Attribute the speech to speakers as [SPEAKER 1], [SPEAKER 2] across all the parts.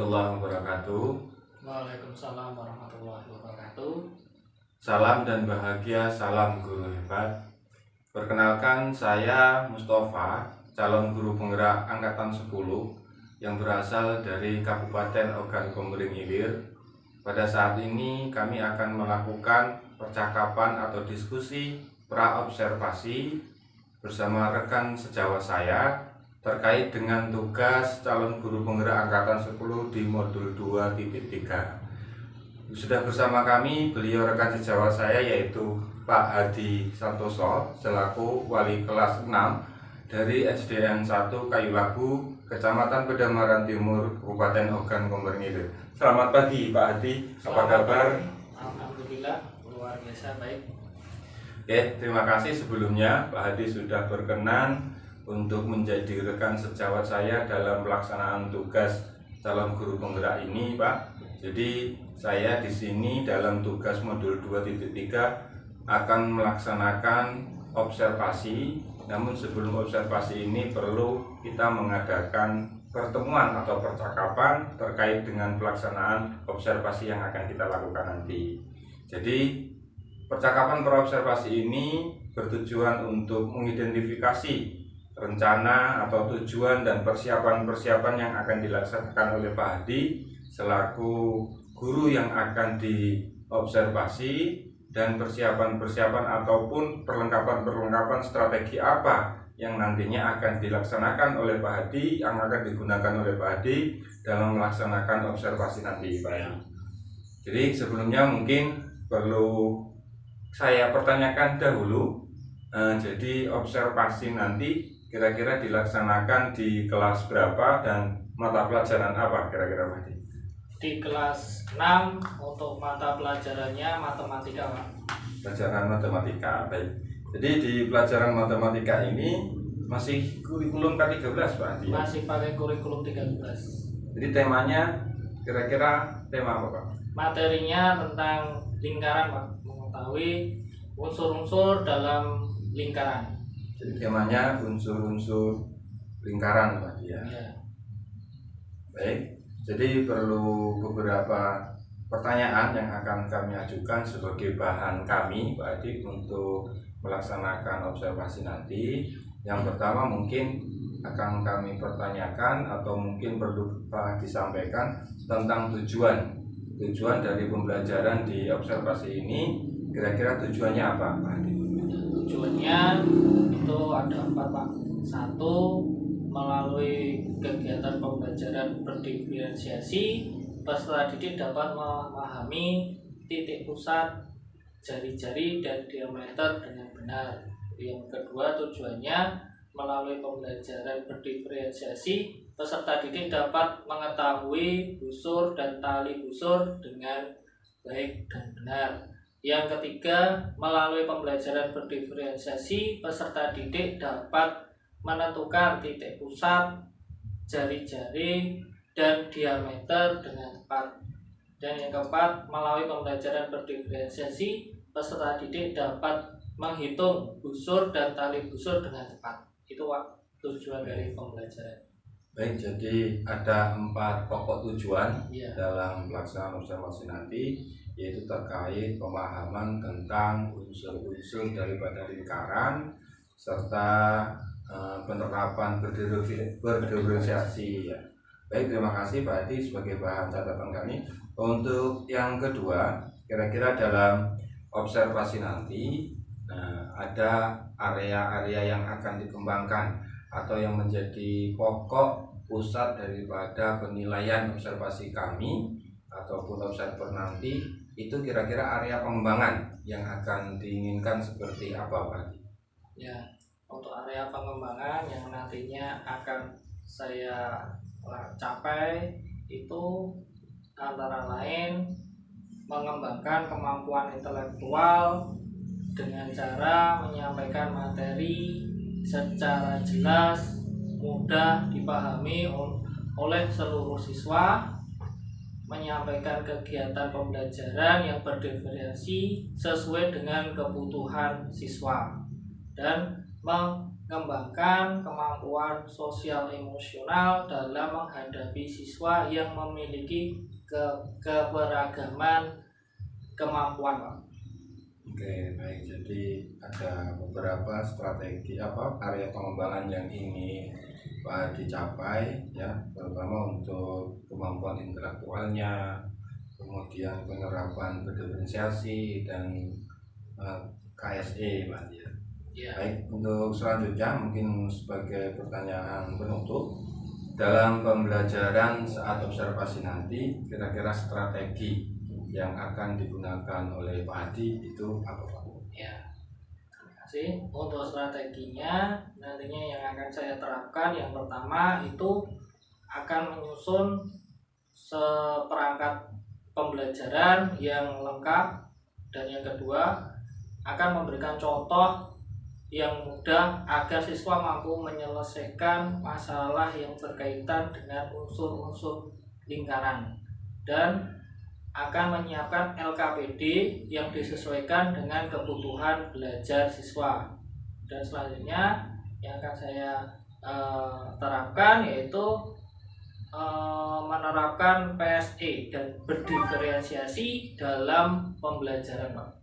[SPEAKER 1] warahmatullahi wabarakatuh.
[SPEAKER 2] Waalaikumsalam warahmatullahi wabarakatuh.
[SPEAKER 1] Salam dan bahagia, salam guru hebat. Perkenalkan, saya Mustafa, calon guru penggerak angkatan 10 yang berasal dari Kabupaten Ogan Komering Ilir. Pada saat ini kami akan melakukan percakapan atau diskusi pra-observasi bersama rekan sejawat saya terkait dengan tugas calon guru penggerak angkatan 10 di modul 2.3. Sudah bersama kami beliau rekan sejawat saya, yaitu Pak Hadi Santoso selaku wali kelas 6 dari SDN 1 Kayu Labu, Kecamatan Pedamaran Timur, Kabupaten Ogan Komering Ilir. Selamat pagi Pak Hadi, apa kabar?
[SPEAKER 2] Alhamdulillah, luar biasa baik.
[SPEAKER 1] Oke, terima kasih sebelumnya Pak Hadi sudah berkenan untuk menjadi rekan sejawat saya dalam pelaksanaan tugas calon guru penggerak ini, Pak. Jadi saya di sini dalam tugas modul 2.3 akan melaksanakan observasi. Namun sebelum observasi ini perlu kita mengadakan pertemuan atau percakapan terkait dengan pelaksanaan observasi yang akan kita lakukan nanti. Jadi percakapan observasi ini bertujuan untuk mengidentifikasi rencana atau tujuan dan persiapan-persiapan yang akan dilaksanakan oleh Pak Hadi selaku guru yang akan diobservasi, dan persiapan-persiapan ataupun perlengkapan-perlengkapan strategi apa yang nantinya akan dilaksanakan oleh Pak Hadi, yang akan digunakan oleh Pak Hadi dalam melaksanakan observasi nanti, Pak Hadi. Jadi sebelumnya mungkin perlu saya pertanyakan dahulu, jadi observasi nanti kira-kira dilaksanakan di kelas berapa dan mata pelajaran apa kira-kira Pak Hadi?
[SPEAKER 2] Di kelas 6 untuk mata pelajarannya matematika, Pak.
[SPEAKER 1] Pelajaran matematika, baik. Jadi di pelajaran matematika ini masih kurikulum K13 Pak Hadi?
[SPEAKER 2] Masih pakai kurikulum 13.
[SPEAKER 1] Jadi temanya kira-kira tema apa Pak?
[SPEAKER 2] Materinya tentang lingkaran, Pak. Mengetahui unsur-unsur dalam lingkaran.
[SPEAKER 1] Jadi temanya unsur-unsur lingkaran Pak ya. Baik. Jadi perlu beberapa pertanyaan yang akan kami ajukan sebagai bahan kami Pak Hadi untuk melaksanakan observasi nanti. Yang pertama mungkin akan kami pertanyakan atau mungkin perlu Pak Hadi sampaikan tentang tujuan dari pembelajaran di observasi ini. Kira-kira tujuannya apa Pak Hadi?
[SPEAKER 2] Tujuannya itu ada 4, Pak. 1, melalui kegiatan pembelajaran berdiferensiasi, peserta didik dapat memahami titik pusat jari-jari dan diameter dengan benar. Yang kedua, tujuannya melalui pembelajaran berdiferensiasi, peserta didik dapat mengetahui busur dan tali busur dengan baik dan benar. Yang ketiga, melalui pembelajaran berdiferensiasi, peserta didik dapat menentukan titik pusat jari-jari dan diameter dengan tepat. Dan yang keempat, melalui pembelajaran berdiferensiasi, peserta didik dapat menghitung busur dan tali busur dengan tepat. Itu tujuan dari pembelajaran.
[SPEAKER 1] Baik, jadi ada 4 pokok tujuan dalam pelaksanaan observasi nanti, yaitu terkait pemahaman tentang unsur-unsur daripada lingkaran serta penerapan berdiferensiasi ya. Baik, terima kasih Pak Hadi sebagai bahan catatan kami. Untuk yang kedua, kira-kira dalam observasi nanti ada area-area yang akan dikembangkan atau yang menjadi pokok pusat daripada penilaian observasi kami ataupun observer nanti, itu kira-kira area pengembangan yang akan diinginkan seperti apa Pak Hadi?
[SPEAKER 2] Ya, untuk area pengembangan yang nantinya akan saya capai itu antara lain mengembangkan kemampuan intelektual dengan cara menyampaikan materi secara jelas, mudah dipahami oleh seluruh siswa, menyampaikan kegiatan pembelajaran yang berdiferensiasi sesuai dengan kebutuhan siswa, dan mengembangkan kemampuan sosial emosional dalam menghadapi siswa yang memiliki keberagaman kemampuan, Pak.
[SPEAKER 1] Oke, baik. Jadi ada beberapa strategi area pengembangan yang ingin Pak dicapai ya, terutama untuk kemampuan intelektualnya, kemudian penerapan berdiferensiasi dan KSE, Pak ya.
[SPEAKER 2] Ya.
[SPEAKER 1] Baik, untuk selanjutnya mungkin sebagai pertanyaan penutup, dalam pembelajaran saat observasi nanti kira-kira strategi yang akan digunakan oleh Pak Hadi itu apa, Pak?
[SPEAKER 2] Ya, terima kasih. Untuk strateginya nantinya yang akan saya terapkan, yang pertama itu akan menyusun seperangkat pembelajaran yang lengkap, dan yang kedua akan memberikan contoh yang mudah agar siswa mampu menyelesaikan masalah yang berkaitan dengan unsur-unsur lingkaran, dan akan menyiapkan LKPD yang disesuaikan dengan kebutuhan belajar siswa. Dan selanjutnya yang akan saya terapkan yaitu menerapkan PSE dan berdiferensiasi dalam pembelajaran, Pak.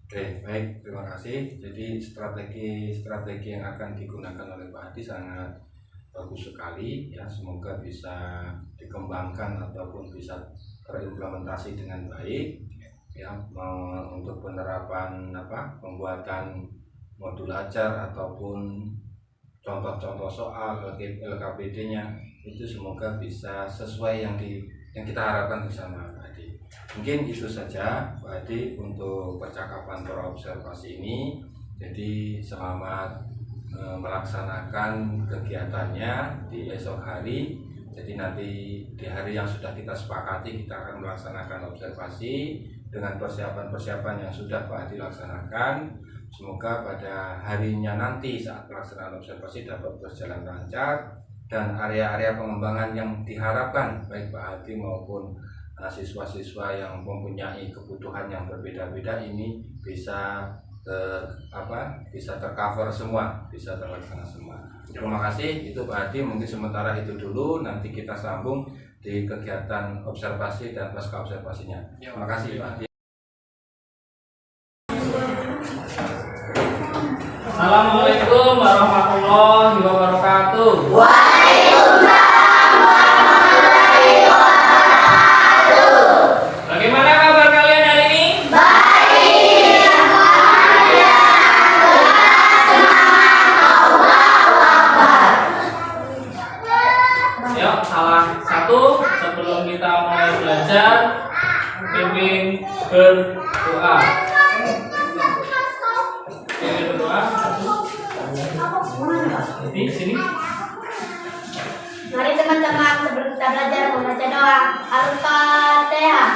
[SPEAKER 1] Oke, baik, terima kasih. Jadi strategi yang akan digunakan oleh Pak Hadi sangat bagus sekali ya, semoga bisa dikembangkan ataupun bisa terimplementasi dengan baik ya, untuk penerapan pembuatan modul ajar ataupun contoh-contoh soal LKPD-nya itu semoga bisa sesuai yang kita harapkan bersama Pak Hadi. Mungkin itu saja Pak Hadi untuk percakapan observasi ini. Jadi selamat melaksanakan kegiatannya di esok hari. Jadi nanti di hari yang sudah kita sepakati kita akan melaksanakan observasi dengan persiapan-persiapan yang sudah Pak Hadi laksanakan. Semoga pada harinya nanti saat pelaksanaan observasi dapat berjalan lancar dan area-area pengembangan yang diharapkan baik Pak Hadi maupun siswa-siswa yang mempunyai kebutuhan yang berbeda-beda ini bisa tercover semua, bisa terlaksana semua. Terima kasih, itu Pak Hadi. Mungkin sementara itu dulu, nanti kita sambung di kegiatan observasi dan pasca observasinya. Terima kasih Pak Hadi.
[SPEAKER 2] Assalamualaikum warahmatullahi wabarakatuh. Bagaimana kabar kalian hari ini? Yuk, salah satu sebelum kita mulai belajar, pimpin berdoa. Pimpin berdoa. Di sini.
[SPEAKER 3] Mari teman-teman sebelum kita belajar membaca doa Al-Fatihah.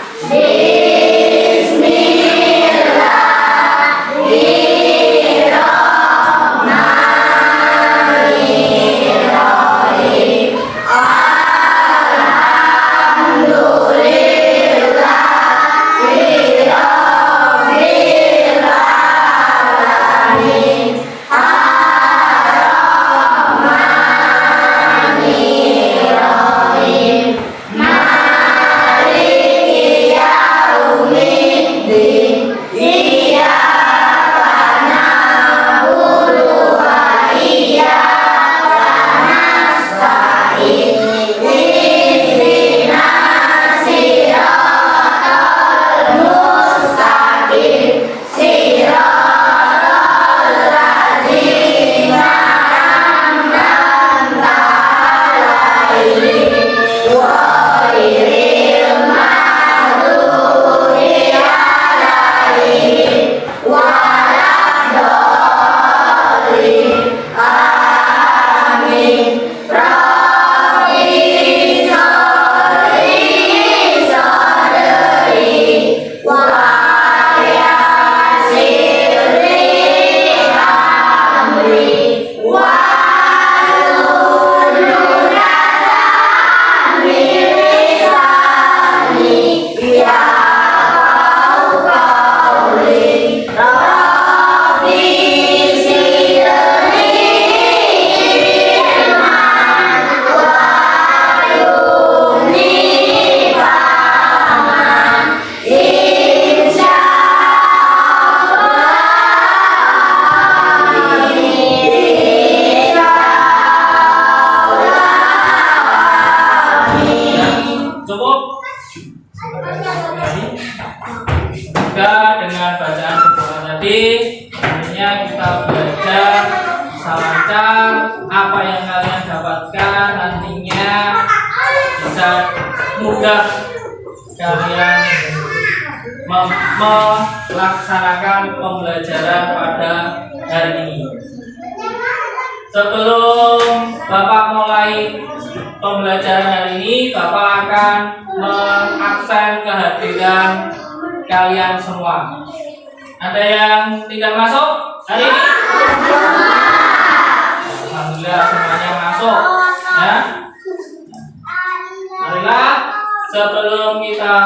[SPEAKER 2] Semoga dengan bacaan doa tadi nantinya kita belajar bisa lancar, apa yang kalian dapatkan nantinya bisa mudah kalian melaksanakan pembelajaran pada hari ini. Sebelum Bapak mulai pembelajaran hari ini, Bapak akan mengabsen kehadiran kalian semua. Ada yang tidak masuk hari ini? Alhamdulillah semuanya masuk. Ya. Marilah sebelum kita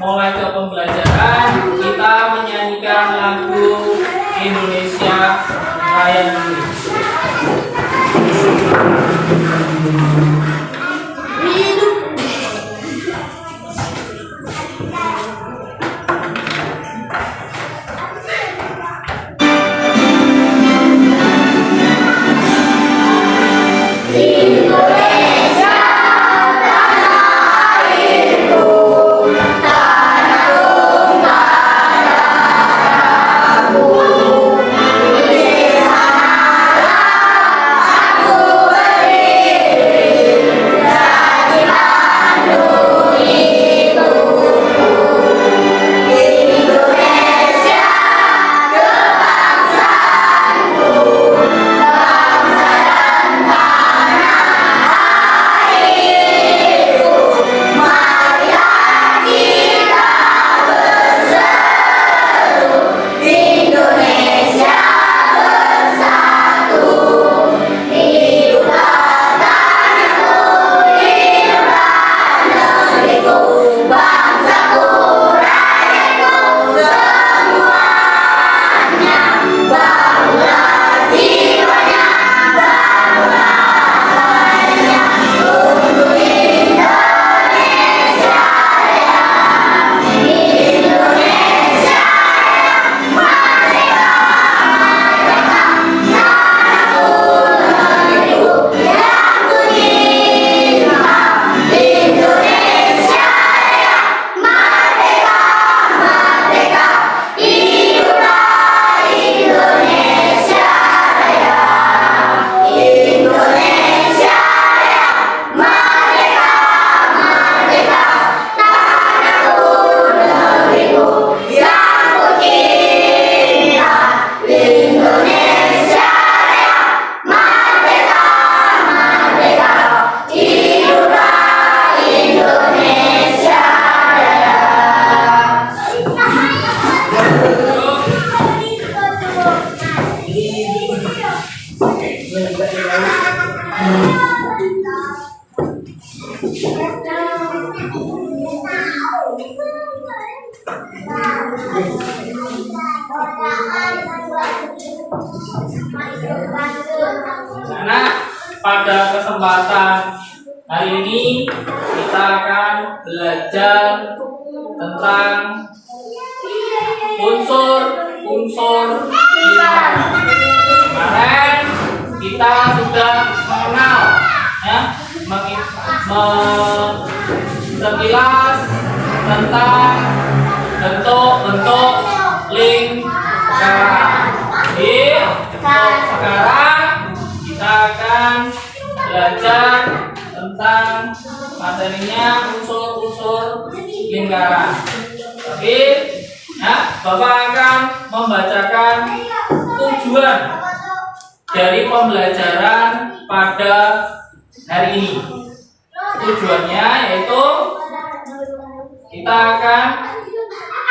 [SPEAKER 2] mulai ke pembelajaran, kita menyanyikan lagu Indonesia Raya dulu. Anak, pada kesempatan hari ini kita akan belajar tentang unsur-unsur lingkaran. Kemarin kita sudah mengenal ya, sekilas tentang bentuk-bentuk lingkaran. Jadi sekarang kita akan belajar tentang materinya unsur-unsur lingkaran. Tapi ya, Bapak akan membacakan tujuan dari pembelajaran pada hari ini. Tujuannya yaitu kita akan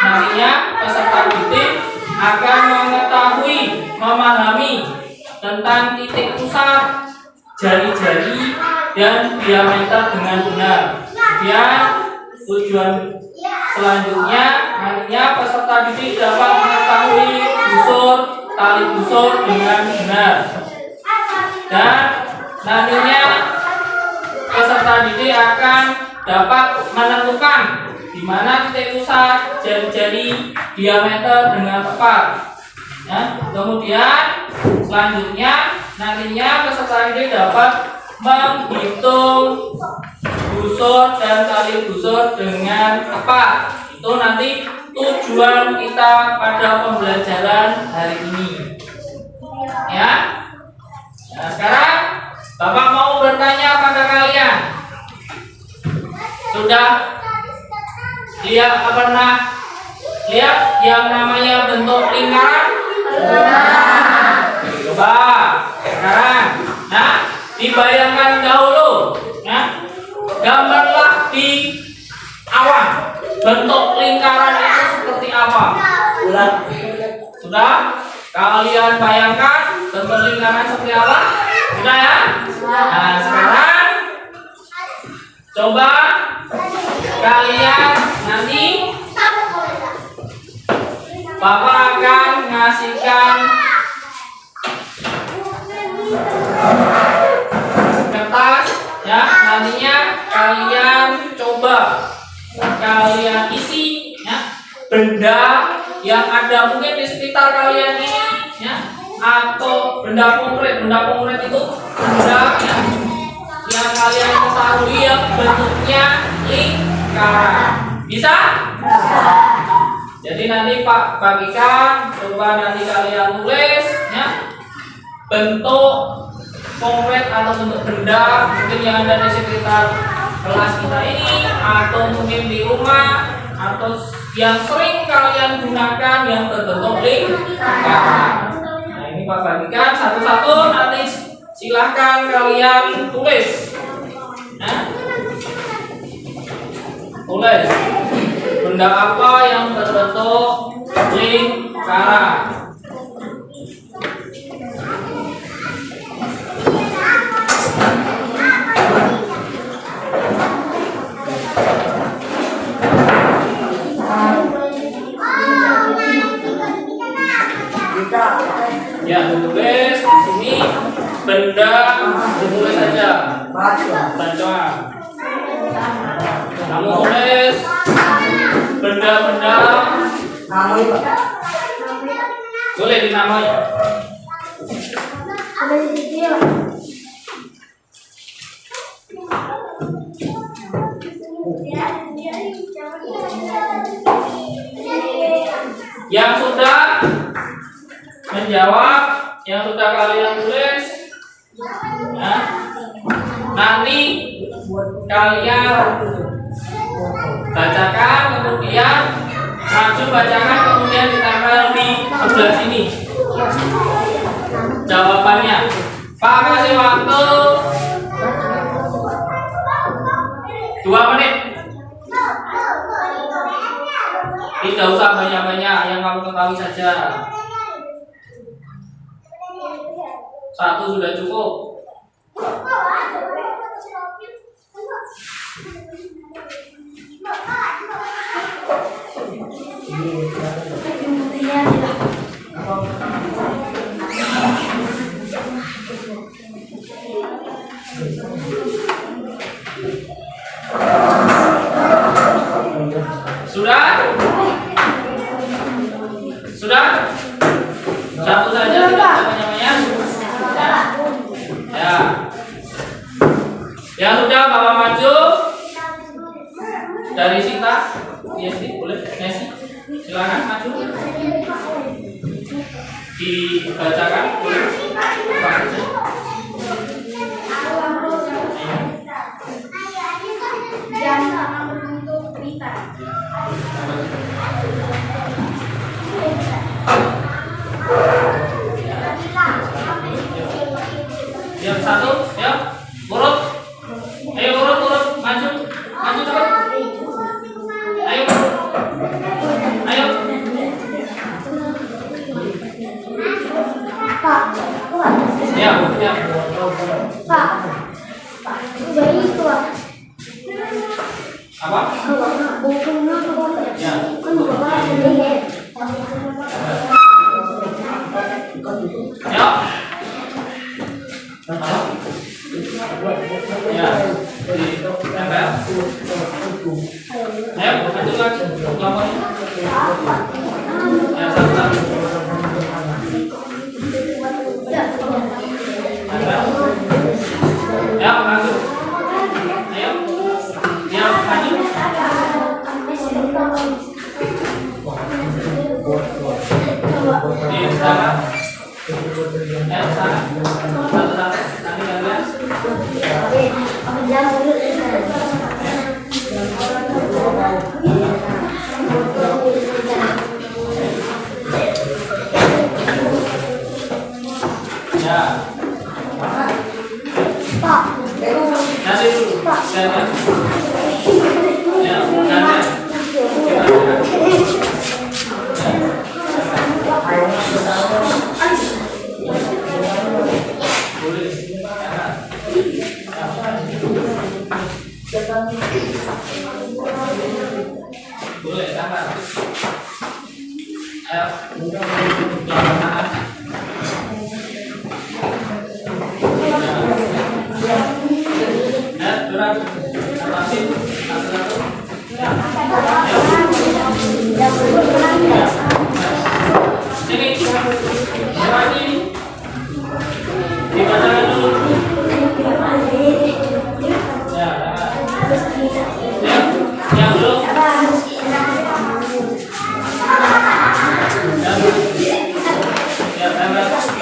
[SPEAKER 2] nantinya peserta didik akan mengetahui, memahami tentang titik pusat, jari-jari, dan diameter dengan benar. Kemudian tujuan selanjutnya nantinya peserta didik dapat mengetahui busur, tali busur dengan benar. Dan nantinya peserta didik akan dapat menentukan di mana titik pusat, jari-jari, diameter dengan tepat. Ya, kemudian selanjutnya nantinya peserta didik dapat menghitung busur dan tali busur dengan tepat. Itu nanti tujuan kita pada pembelajaran hari ini. Ya. Nah, sekarang Bapak mau bertanya pada kalian. Sudah pernah lihat yang namanya bentuk lingkaran? Coba sekarang, dibayangkan dahulu, gambarlah di awan bentuk lingkaran itu seperti apa? Sudah? Kalian bayangkan bentuk lingkaran seperti apa? Sudah ya? Nah, sekarang coba kalian nanti Bapak akan ngasihkan kertas ya, nantinya kalian coba kalian isi ya, benda yang ada mungkin di sekitar kalian ini ya, atau benda konkret itu benda ya, yang kalian ketahui yang bentuknya lingkaran. Bisa? Jadi nanti Pak bagikan, coba nanti kalian tulis ya, bentuk konkret atau bentuk benda mungkin yang ada di sekitar kelas kita ini, atau mungkin di rumah, atau yang sering kalian gunakan yang berbentuk lingkaran. Nah, ini Pak bagikan satu-satu, nanti silahkan kalian tulis. Tulis benda apa yang berbentuk lingkaran. Ya, tulis di sini benda, tulis saja. Bacaan. Kamu tulis benda-benda. Boleh dinamai. Yang sudah menjawab, yang sudah kalian tulis ya, nanti kalian bacakan, kemudian maju bacakan, kemudian ditempel di sebelah sini jawabannya. Pak kasih waktu 2 menit. Tidak usah banyak-banyak, yang kamu ketahui saja. 1 sudah cukup. Sudah? Sudah? 1 saja, tidak banyak-banyak. Ya. Yang sudah Bapak maju dari Sita. Yes, boleh. Nesi, silakan maju. Dibacakan.
[SPEAKER 3] Yang berbentuk lingkaran.
[SPEAKER 2] Yang 1, ya, urut. Ayo urut, maju cepat. Ayo.
[SPEAKER 3] Pak.
[SPEAKER 2] Di sana. Sana. Satu-satu. Nanti kalian.
[SPEAKER 3] Aku jalan dulu.
[SPEAKER 2] Ya.
[SPEAKER 3] Pak.
[SPEAKER 2] Nanti dulu. Gantian. Ya, gantian. Boleh. Boleh, tangan. Ayo. Tangan. Ya, berat. Lepasin. Satu-satu. Sini. Lewati. Dibacakan dulu. Ya, ya. Yang belum. Ya,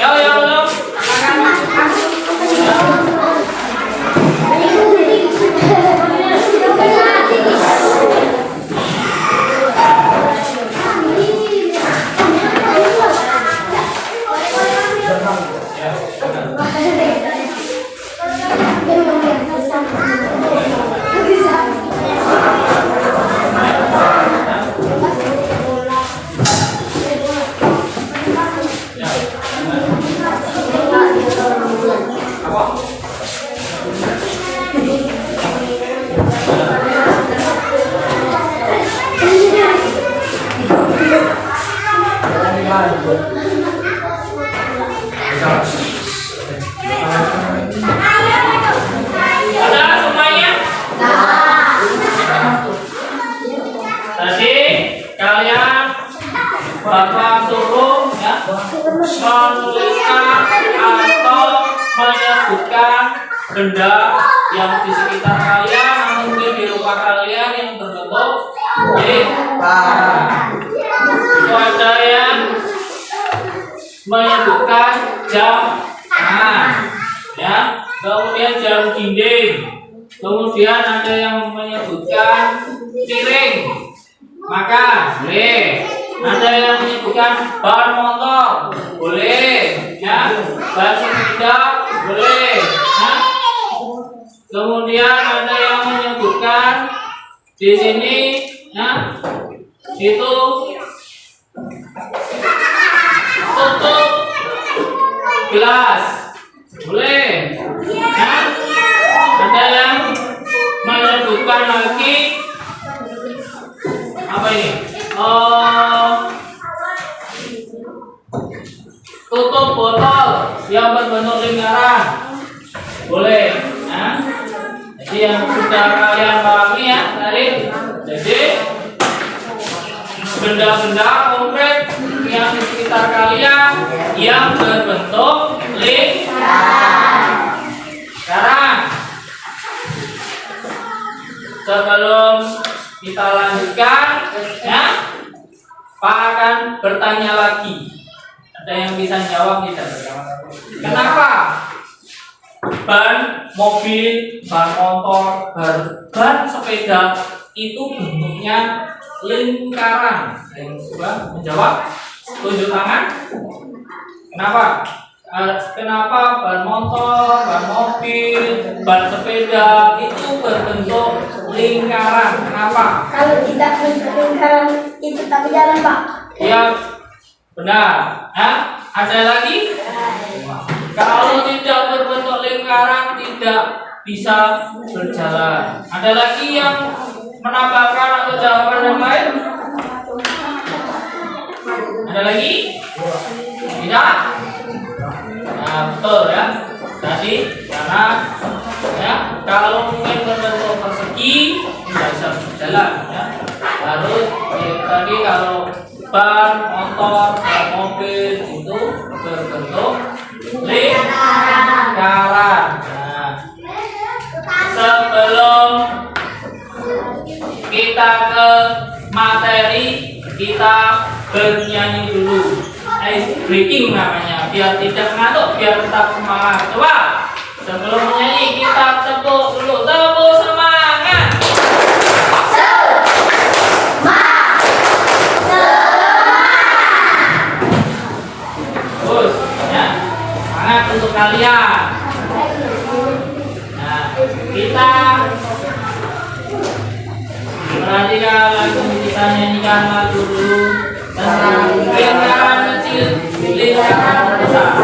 [SPEAKER 2] kalau yang belum, ada semuanya? Tadi kalian Bapak suruh ya menuliskan atau menyebutkan benda yang di sekitar kalian atau mungkin di rumah kalian yang berbentuk lingkaran. Itu ada yang menyebutkan jam tangan, ya, kemudian jam dinding, kemudian ada yang menyebutkan piring, maka boleh. Ada yang menyebutkan ban motor, boleh, ya, ban sepeda, boleh, ya. Kemudian ada yang menyebutkan di sini, ya, itu tutup gelas, boleh, ya. Ada yang menyebutkan lagi apa ini? Tutup botol yang berbentuk lingkaran, boleh, ya. Jadi yang sudah kalian pahami ya tadi. Jadi benda-benda konkret yang di sekitar kalian yang berbentuk lingkaran. Sekarang sebelum kita lanjutkan, ya, Pak akan bertanya lagi. Ada yang bisa jawab tidak? Kenapa ban mobil, ban motor, ban sepeda itu bentuknya lingkaran? Yang coba menjawab, tunjuk tangan. Kenapa? Kenapa ban motor, ban mobil, ban sepeda itu berbentuk lingkaran? Kenapa?
[SPEAKER 3] Kalau tidak bentuk lingkaran itu tapi jalan, Pak.
[SPEAKER 2] Iya, benar. Ada lagi? Kalau tidak berbentuk lingkaran tidak bisa berjalan. Ada lagi yang menambahkan atau jawaban yang lain? Ada lagi? Tidak? Nah, betul ya. Tadi karena ya kalau mungkin berbentuk persegi tidak bisa berjalan ya. Harus tadi kalau ban motor, ban mobil itu berbentuk lingkaran. Nah, sebelum kita ke materi, kita bernyanyi dulu. Ice breaking namanya, biar tidak ngantuk, biar tetap semangat. Coba sebelum menyanyi kita tepuk dulu, tepuk semangat. Terus, ya, semangat untuk kalian. Nah, kita perhatikan lagu, kita nyanyikan lagu dulu tentang lingkaran kecil, lingkaran besar.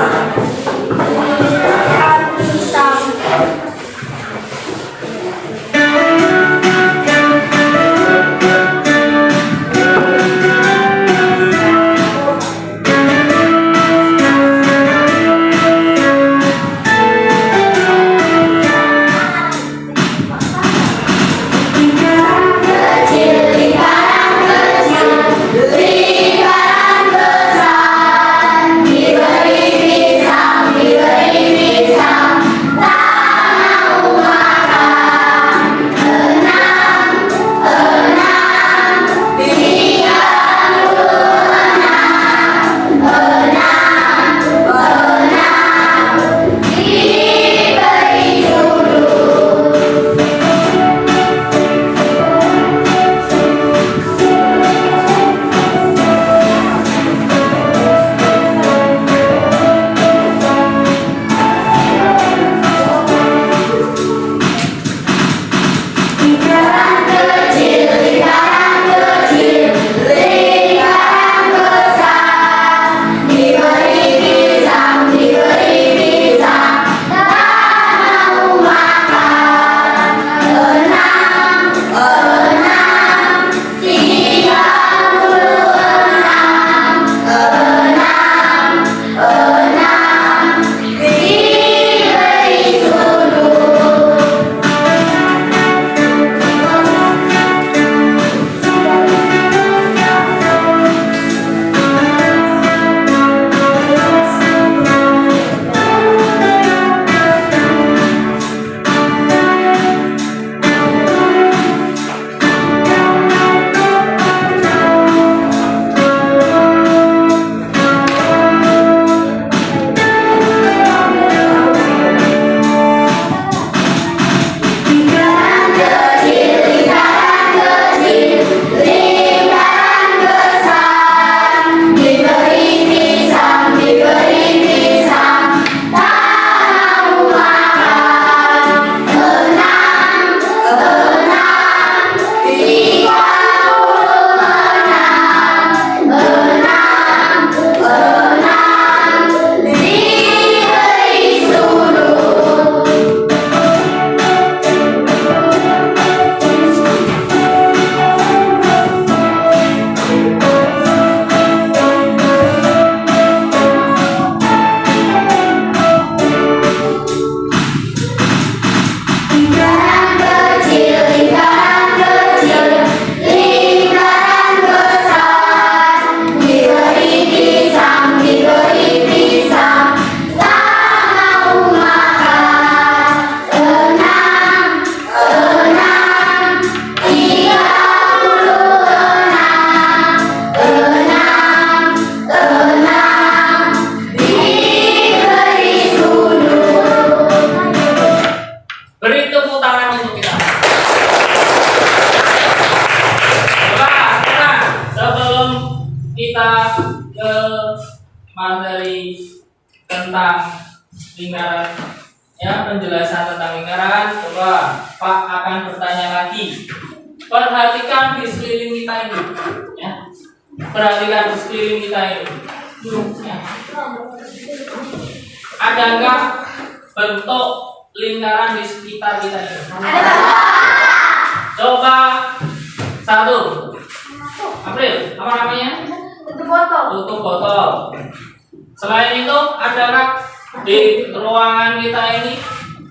[SPEAKER 2] materi tentang lingkaran, ya, penjelasan tentang lingkaran. Coba Pak akan bertanya lagi. Perhatikan di sekeliling kita ini, ya. Perhatikan di sekeliling kita ini. Ya. Adakah bentuk lingkaran di sekitar kita ini? Coba satu. April, apa namanya?
[SPEAKER 3] Tutup botol.
[SPEAKER 2] Tutup botol. Selain itu, adakah di ruangan kita ini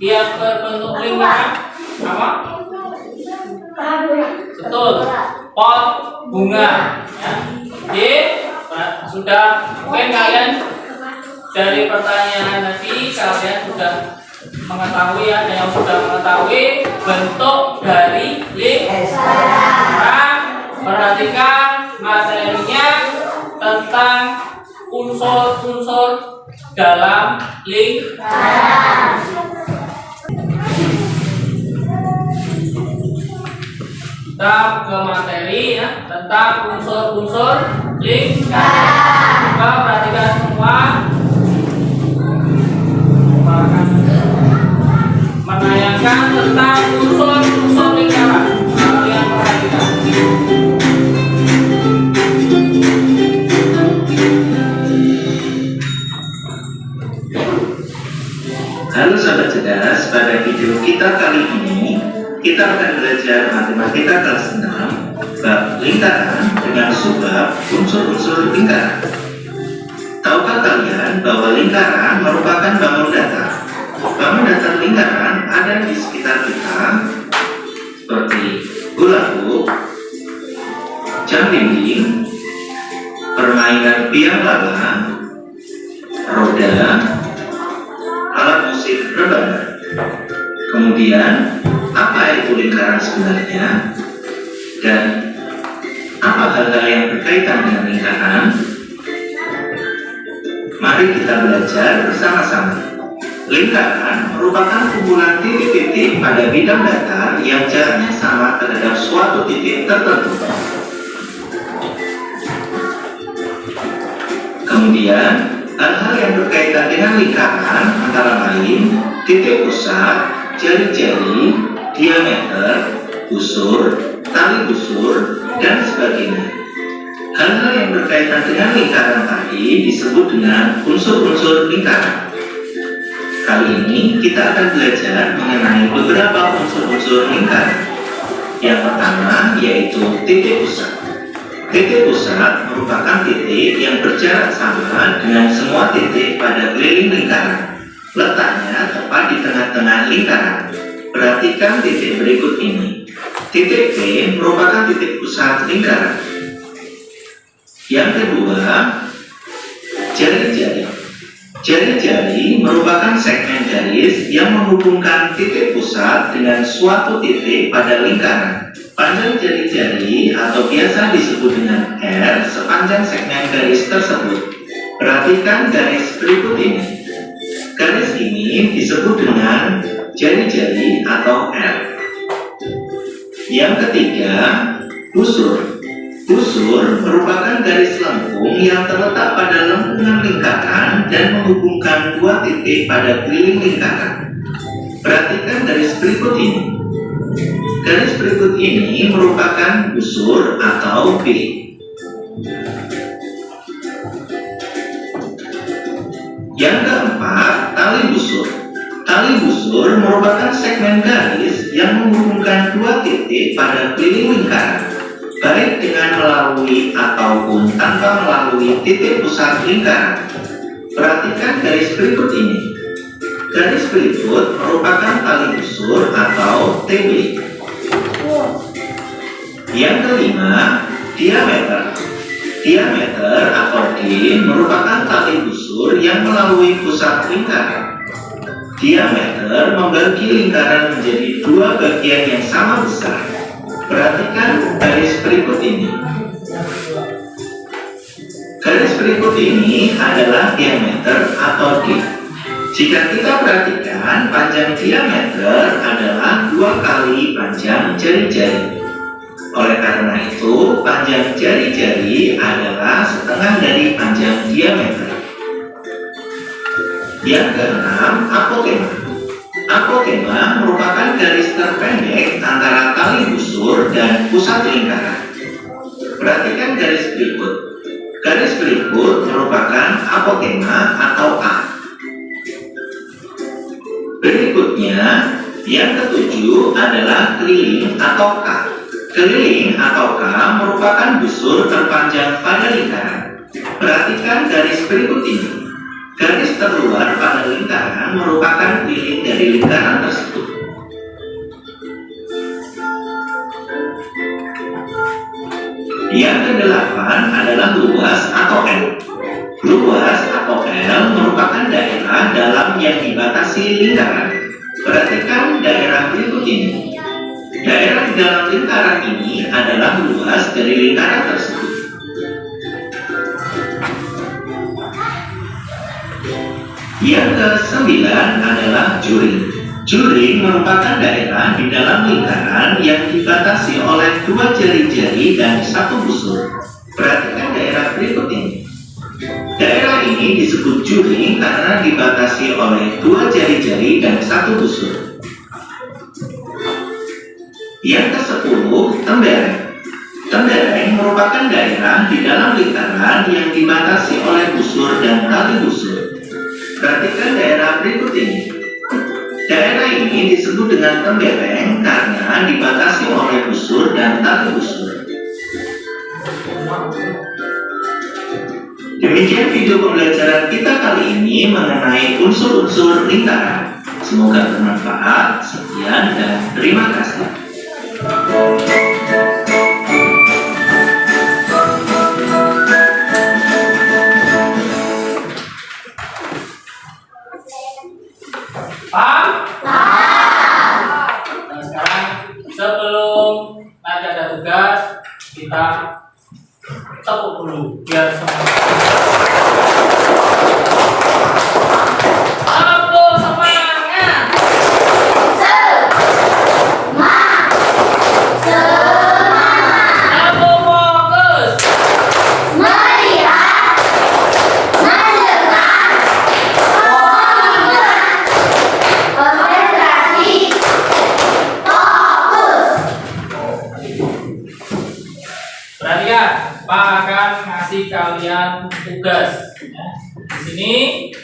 [SPEAKER 2] dia berbentuk lingkaran? Apa? Betul. Pot bunga. Ya. Oke. Sudah. Mungkin kalian dari pertanyaan tadi kalian sudah mengetahui, ada yang sudah mengetahui bentuk dari lingkaran. Perhatikan materinya. tentang unsur-unsur dalam lingkaran. Kita ke materi ya, tentang unsur-unsur lingkaran. Coba perhatikan semua. Menanyakan tentang unsur-unsur lingkaran. Kalian perhatikan.
[SPEAKER 4] Halo sahabat cerdas, pada video kita kali ini kita akan belajar matematika kelas 6 bab lingkaran dengan subbab unsur-unsur lingkaran. Tahukah kalian bahwa lingkaran merupakan bangun datar? Bangun datar lingkaran ada di sekitar kita seperti hula-hoop, jam dinding, permainan biang laba, roda, alat musik rebana. Kemudian, apa itu lingkaran sebenarnya? Dan apa hal-hal yang berkaitan dengan lingkaran? Mari kita belajar bersama-sama. Lingkaran merupakan kumpulan titik-titik pada bidang datar yang jaraknya sama terhadap suatu titik tertentu. Kemudian, hal-hal yang berkaitan dengan lingkaran antara lain titik pusat, jari-jari, diameter, busur, tali busur, dan sebagainya. Hal-hal yang berkaitan dengan lingkaran tadi disebut dengan unsur-unsur lingkaran. Kali ini kita akan belajar mengenai beberapa unsur-unsur lingkaran. Yang pertama yaitu titik pusat. Titik pusat merupakan titik yang berjarak sama dengan semua titik pada keliling lingkaran. Letaknya tepat di tengah-tengah lingkaran. Perhatikan titik berikut ini. Titik P merupakan titik pusat lingkaran. Yang kedua, jari-jari. Jari-jari merupakan segmen garis yang menghubungkan titik pusat dengan suatu titik pada lingkaran. Panjang jari-jari atau biasa disebut dengan R sepanjang segmen garis tersebut. Perhatikan garis berikut ini. Garis ini disebut dengan jari-jari atau R. Yang ketiga, busur. Busur merupakan garis lengkung yang terletak pada lengkungan lingkaran dan menghubungkan dua titik pada keliling lingkaran. Perhatikan garis berikut ini. Garis berikut ini merupakan busur atau B. Yang keempat, tali busur. Tali busur merupakan segmen garis yang menghubungkan dua titik pada keliling lingkaran, baik dengan melalui ataupun tanpa melalui titik pusat lingkaran. Perhatikan garis berikut ini. Garis berikut merupakan tali busur atau TB. Yang kelima, diameter. Diameter atau D merupakan tali busur yang melalui pusat lingkaran. Diameter membagi lingkaran menjadi dua bagian yang sama besar. Perhatikan garis berikut ini. Garis berikut ini adalah diameter atau D. Jika kita perhatikan, panjang diameter adalah 2 kali panjang jari-jari. Oleh karena itu, panjang jari-jari adalah setengah dari panjang diameter. Yang keenam, apokema. Apokema merupakan garis terpendek antara tali busur dan pusat lingkaran. Perhatikan garis berikut. Garis berikut merupakan apokema atau A. Berikutnya, yang ketujuh adalah keliling atau K. Keliling atau K merupakan busur terpanjang pada lingkaran. Perhatikan garis berikut ini. Garis terluar pada lingkaran merupakan keliling dari lingkaran tersebut. Yang kedelapan adalah luas atau L. Luas atau L merupakan daerah dalam yang dibatasi lingkaran. Perhatikan daerah berikut ini. Daerah di dalam lingkaran ini adalah luas dari lingkaran tersebut. Yang ke-9 adalah juring. Juring merupakan daerah di dalam lingkaran yang dibatasi oleh 2 jari-jari dan 1 busur. Perhatikan daerah berikut ini. Daerah ini disebut juring karena dibatasi oleh 2 jari-jari dan 1 busur. Yang ke-10, tembereng. Tembereng merupakan daerah di dalam lingkaran yang dibatasi oleh busur dan tali busur. Perhatikan daerah berikut ini. Daerah ini disebut dengan tembereng karena dibatasi oleh busur dan tali busur. Demikian video pembelajaran kita kali ini mengenai unsur-unsur lingkaran. Semoga bermanfaat. Sekian dan terima kasih.
[SPEAKER 2] Paham? Nah, sekarang sebelum nanti ada tugas, kita tepuk dulu biar semangat. Tepuk semangat. Tepuk fokus. Perhatikan, Pak akan ngasih kalian tugas. Ya. Di sini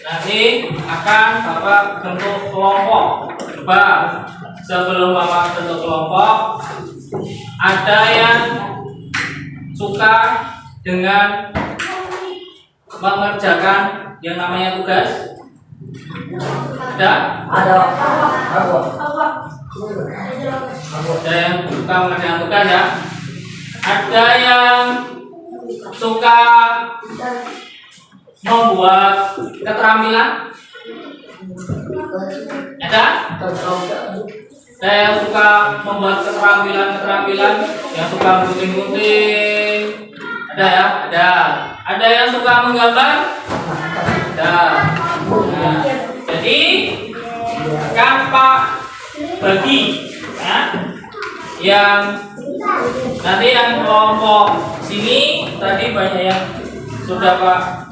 [SPEAKER 2] nanti akan Bapak bentuk kelompok. Coba sebelum Bapak bentuk kelompok, ada yang suka dengan mengerjakan yang namanya tugas? Ada? Ada yang suka mengerjakan tugas ya? Ada yang suka membuat keterampilan? Ada? Ada yang suka membuat keterampilan, yang suka gunting-gunting? Ada ya? Ada. Ada yang suka menggambar? Ada. Nah, jadi kan Pak bagi ya, yang nanti yang kelompok sini tadi banyak yang sudah Pak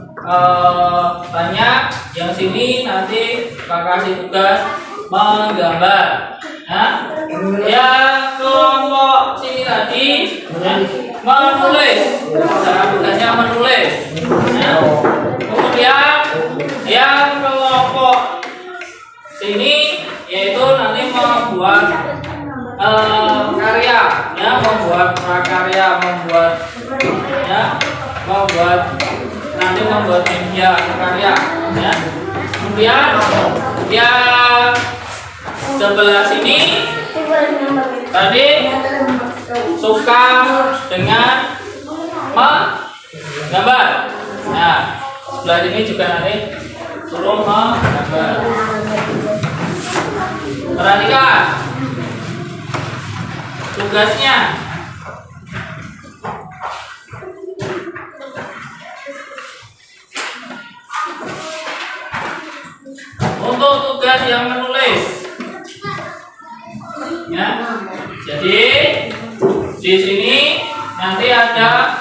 [SPEAKER 2] tanya, yang sini nanti Pak kasih tugas menggambar. Nah, yang kelompok sini tadi ya, menulis. Cara tugasnya menulis. Ya. Kemudian yang kelompok sini yaitu nanti membuat karya, ya, membuat prakarya, nanti membuat media karya, ya. Kemudian yang sebelah sini tadi suka dengan menggambar. Nah, sebelah sini juga nanti suruh menggambar. Perhatikan tugasnya. Untuk tugas yang menulis, ya. Jadi di sini nanti ada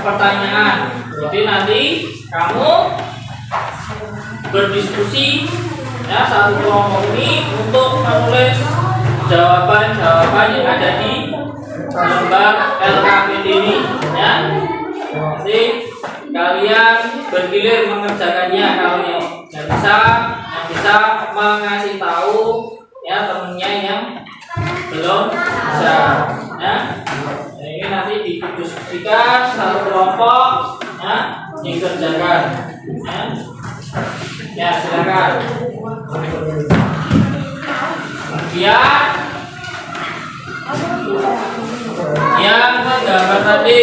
[SPEAKER 2] pertanyaan. Jadi nanti kamu berdiskusi, ya, satu kelompok ini untuk menulis jawaban-jawaban yang ada di lembar LKPD ini, ya. Nanti kalian bergilir mengerjakannya. Kalau yang bisa mengasih tahu, ya, temennya yang belum bisa, ya. Nah, ini nanti didiskusikan satu kelompok, ya, dikerjakan, ya. Ya, silakan. Kemudian yang menggambar tadi,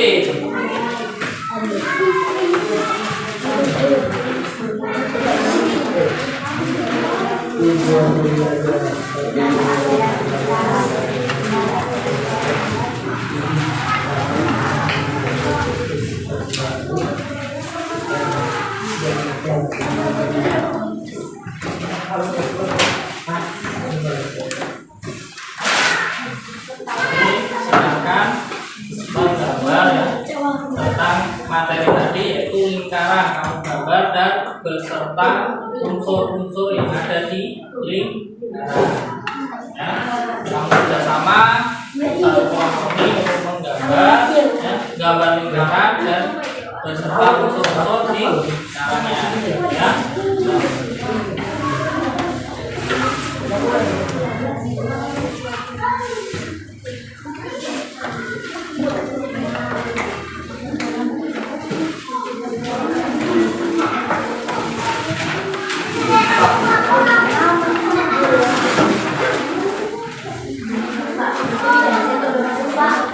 [SPEAKER 2] gambar ya tentang materi tadi, yaitu lingkaran. Kamu gambar dan beserta unsur-unsur yang ada di lingkaran. Ya, kamu bersama satu kelompok ini untuk menggambar ya, gambar lingkaran dan beserta unsur-unsur di lingkarannya. Ya.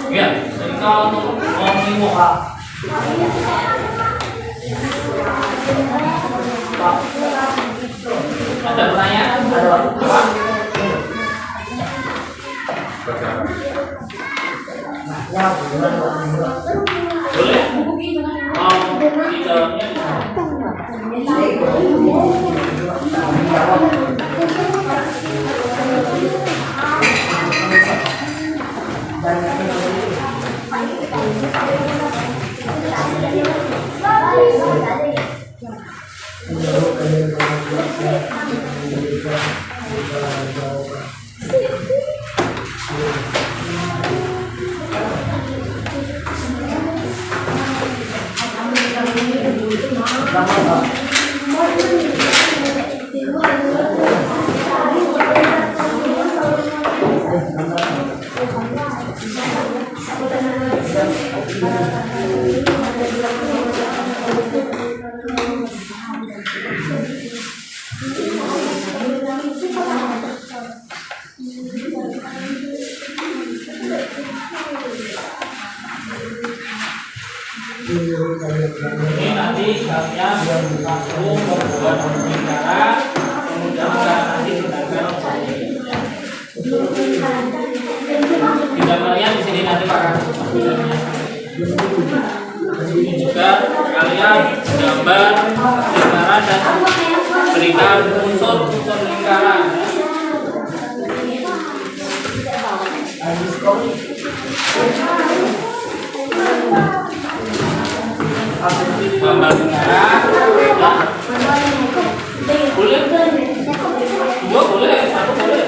[SPEAKER 2] Ya, jadi kalau untuk omnivora ada pertanyaan? Ada apa? Boleh? Di dalamnya ini nanti kalian langsung membuat lingkaran, kemudian nanti gunakan tidak melihat di sini nanti Pak. Ini juga kalian gambar lingkaran dan berikan unsur-unsur lingkaran. Gambar lingkaran, ya. Boleh, dua boleh, satu boleh.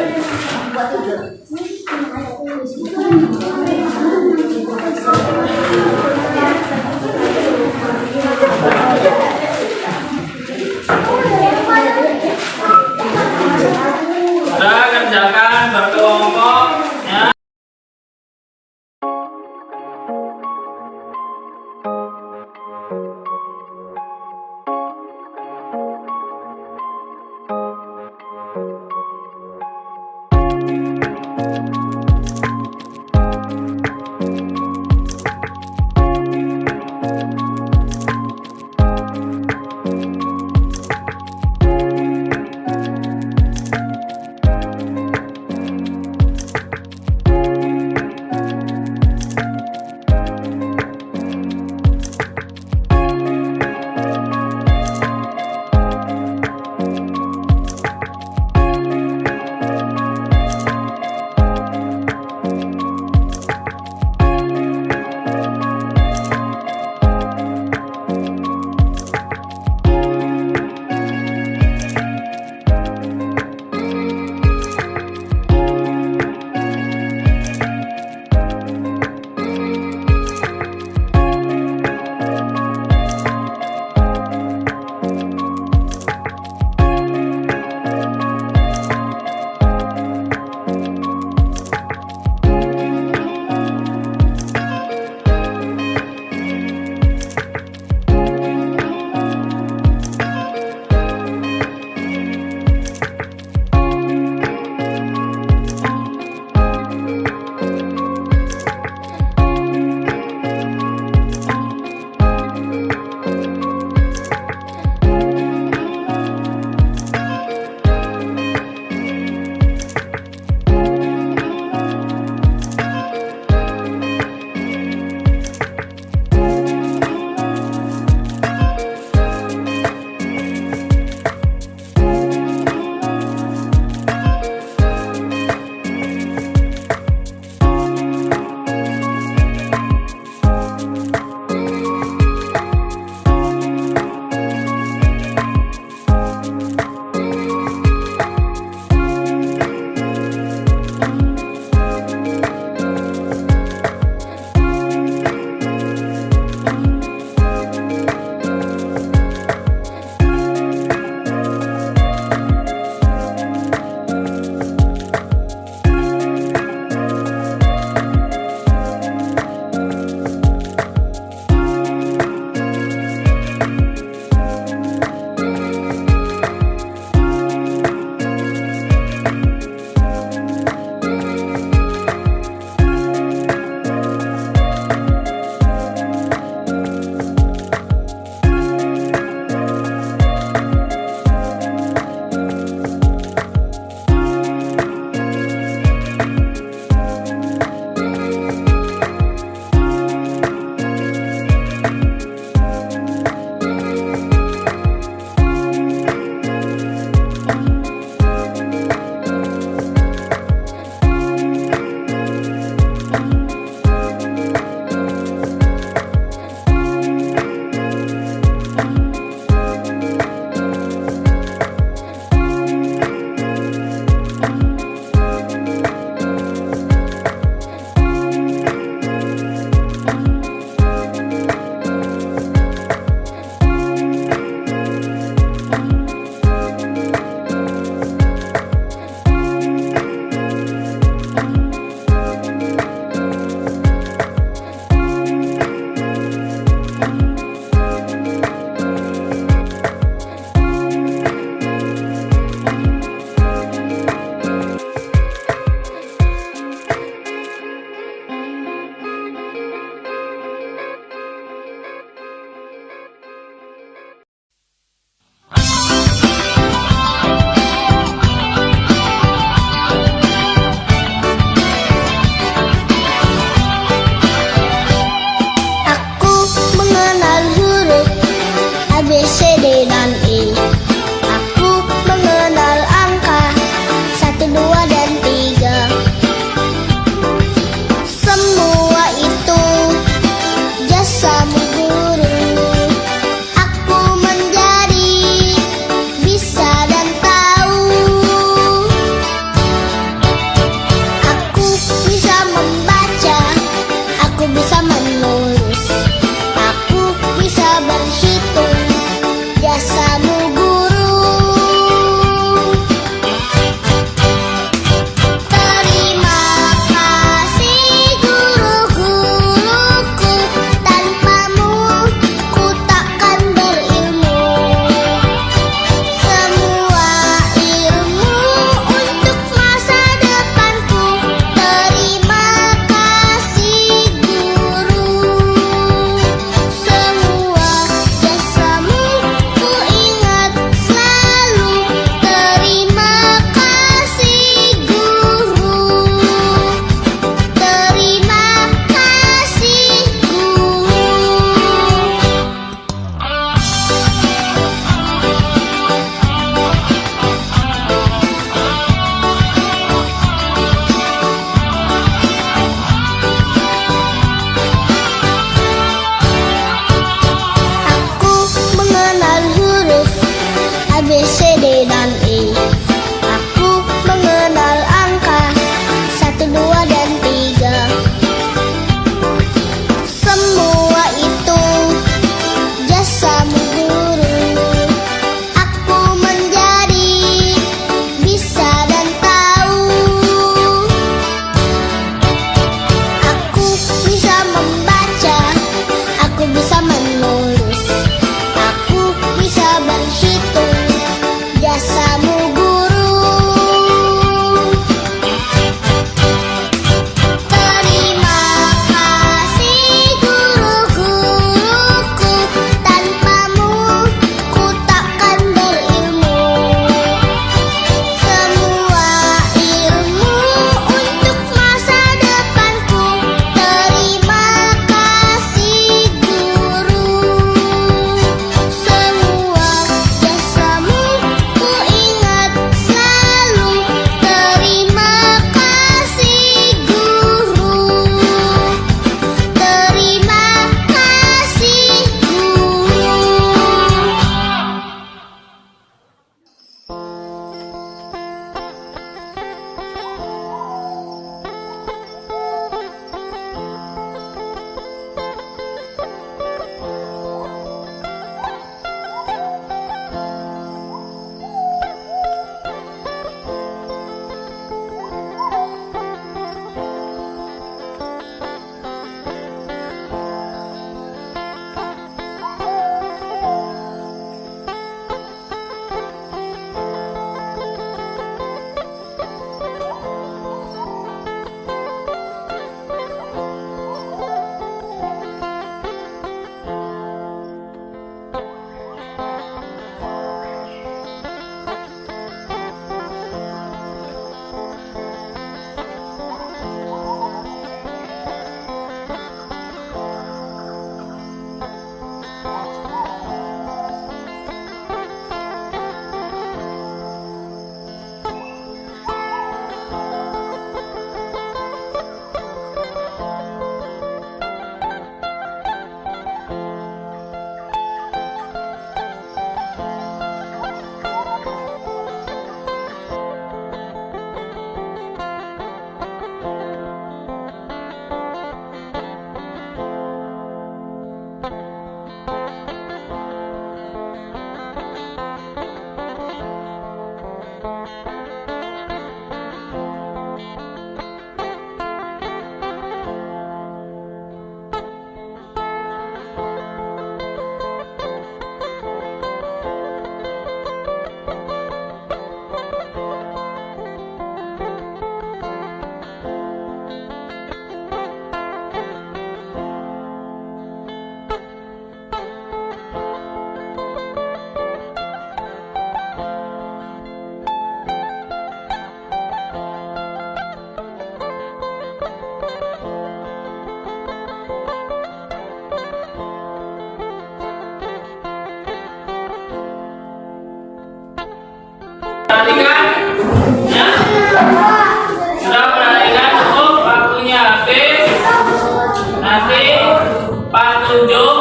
[SPEAKER 2] tunjuk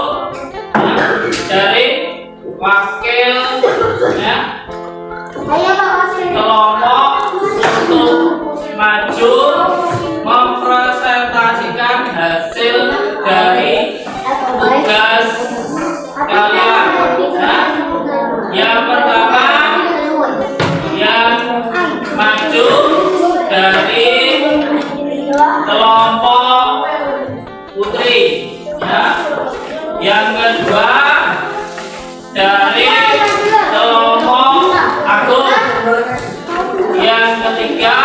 [SPEAKER 2] ya, dari wakil ya,
[SPEAKER 3] Saya Pak Wasir.
[SPEAKER 2] kelompok untuk maju mempresentasikan hasil dari tugas kalian ya. Yang pertama yang maju dari kelompok putri ya. Yang kedua dari kelompok Agung. Yang ketiga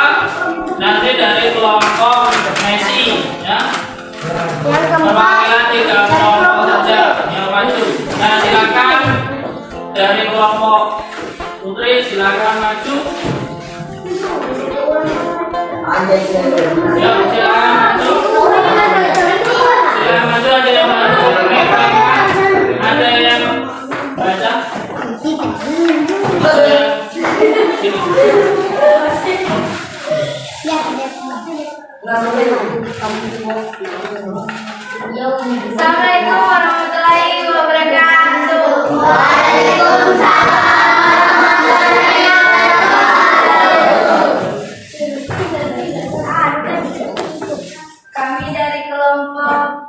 [SPEAKER 2] nanti dari kelompok Messi ya.
[SPEAKER 3] Yang keempat
[SPEAKER 2] Perwakilan 3 kelompok saja yang maju. Nah, silakan dari kelompok putri silakan maju. Ya, silakan maju. Silakan maju, ada yang maju. Ada yang baca. Ada yang sini.
[SPEAKER 3] Assalamualaikum warahmatullahi wabarakatuh. Kami dari kelompok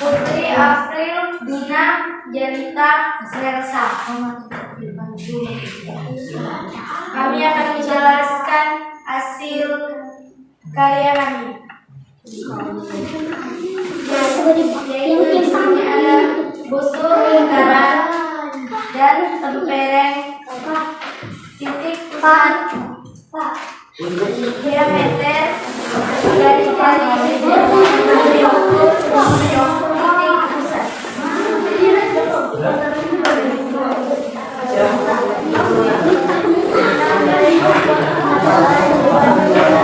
[SPEAKER 3] Putri April, Dina, Janita, Selsa. Kami akan menjelaskan hasil karya kami. Yaitu di sini ada busur, lingkaran, dan tempereng, titik pusat, diameter, garis-garis, titik pusat.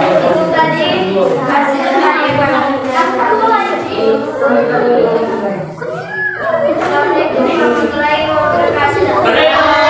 [SPEAKER 3] Itu tadi hasil karya kami. Assalamualaikum warahmatullahi wabarakatuh.
[SPEAKER 2] Beri tangan.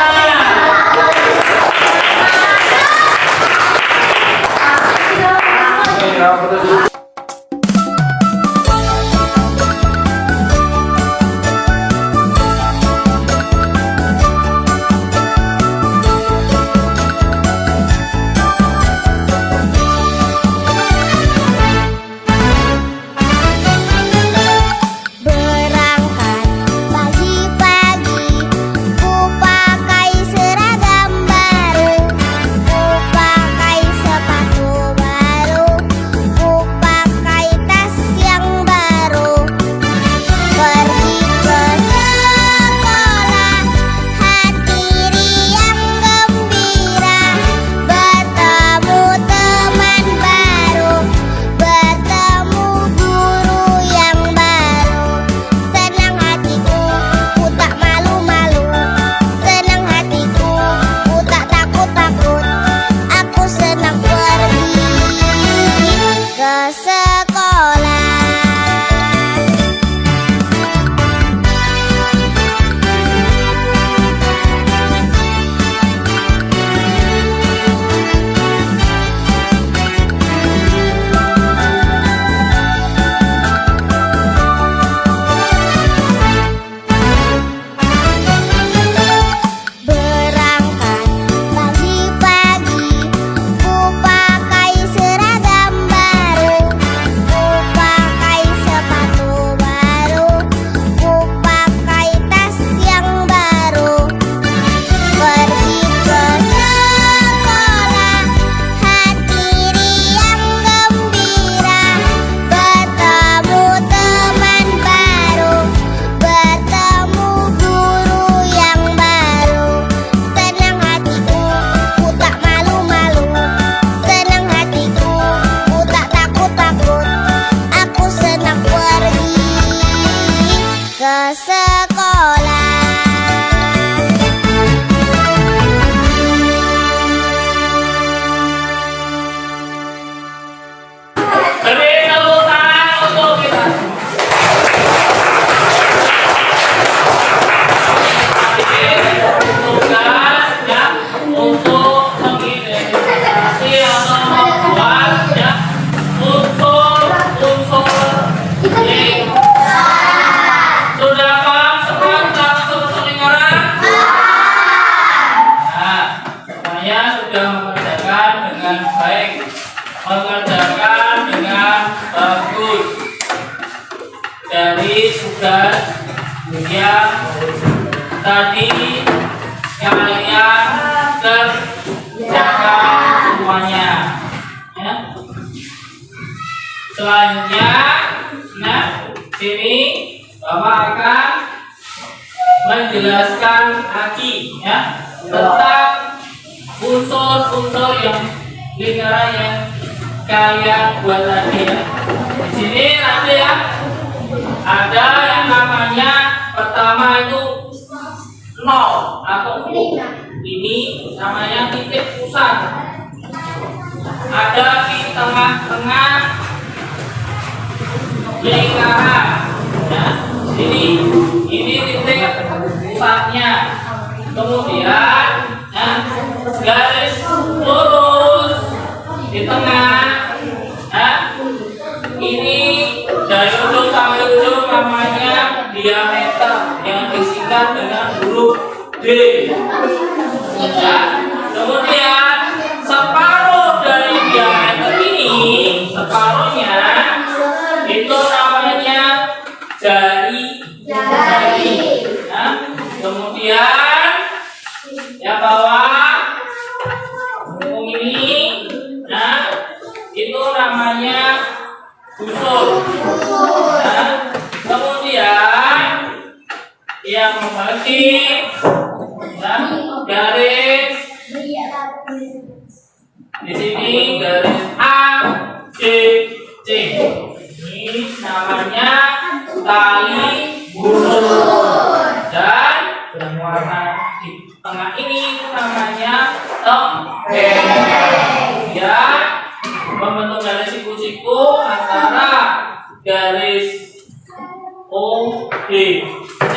[SPEAKER 2] dari tugas yang tadi kalian kerjakan semuanya. Ya. Selanjutnya, nah, sini Bapak akan menjelaskan lagi ya tentang unsur-unsur yang lingkaran yang kalian buat tadi ya. Di sini nanti ya ada yang namanya pertama itu nol atau U. Ini namanya titik pusat. Ada di tengah-tengah lingkaran. Ya, ini titik pusatnya. Kemudian ya, garis lurus di tengah. Ya, ini dari ujung sampai ujung namanya diameter yang disingkat dengan huruf D. Ya, kemudian separuh dari diameter ini, separuhnya itu namanya jari. Ya, kemudian yang bawah ini, nah itu namanya busur. Nah, kemudian yang membagi nah, garis di sini garis A, C, C. Ini namanya tali busur. Dan yang warna di tengah ini namanya tenggang. Ya, membentuk garis siku-siku antara garis O, D, C.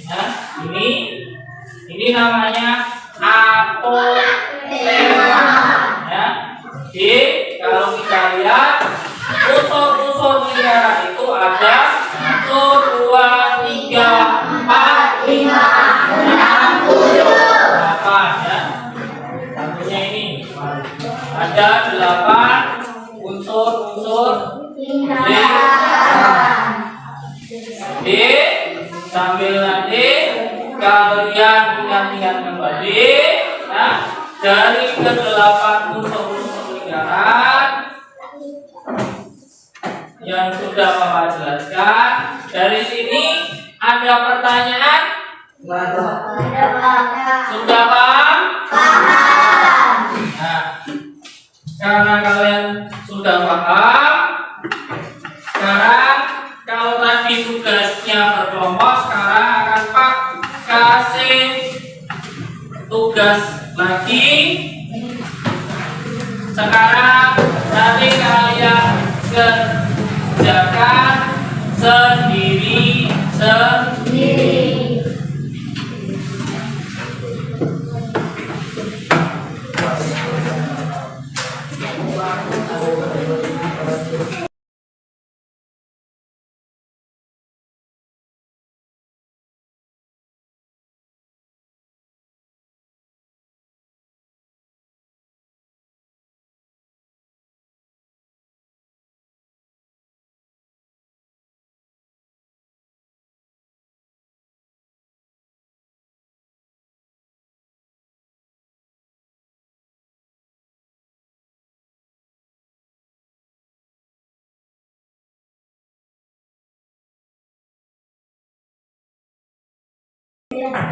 [SPEAKER 2] Nah, ini namanya apotema. Ya, jadi kalau kita lihat unsur-unsur lingkaran itu ada 1, 2, 3, 4, 5, 6, 7, 8 ya. Contohnya ini ada 8 unsur-unsur lingkaran. Jadi sambil nanti kalian ingat-ingat kembali ya, dari ke-8 unsur-unsur lingkaran yang sudah Bapak jelaskan. Dari sini ada pertanyaan? Sudah paham? Nah, karena kalian sudah paham, sekarang kalau tadi tugasnya berkelompok, sekarang akan Pak kasih tugas lagi. Sekarang nanti kalian kerjakan sendiri.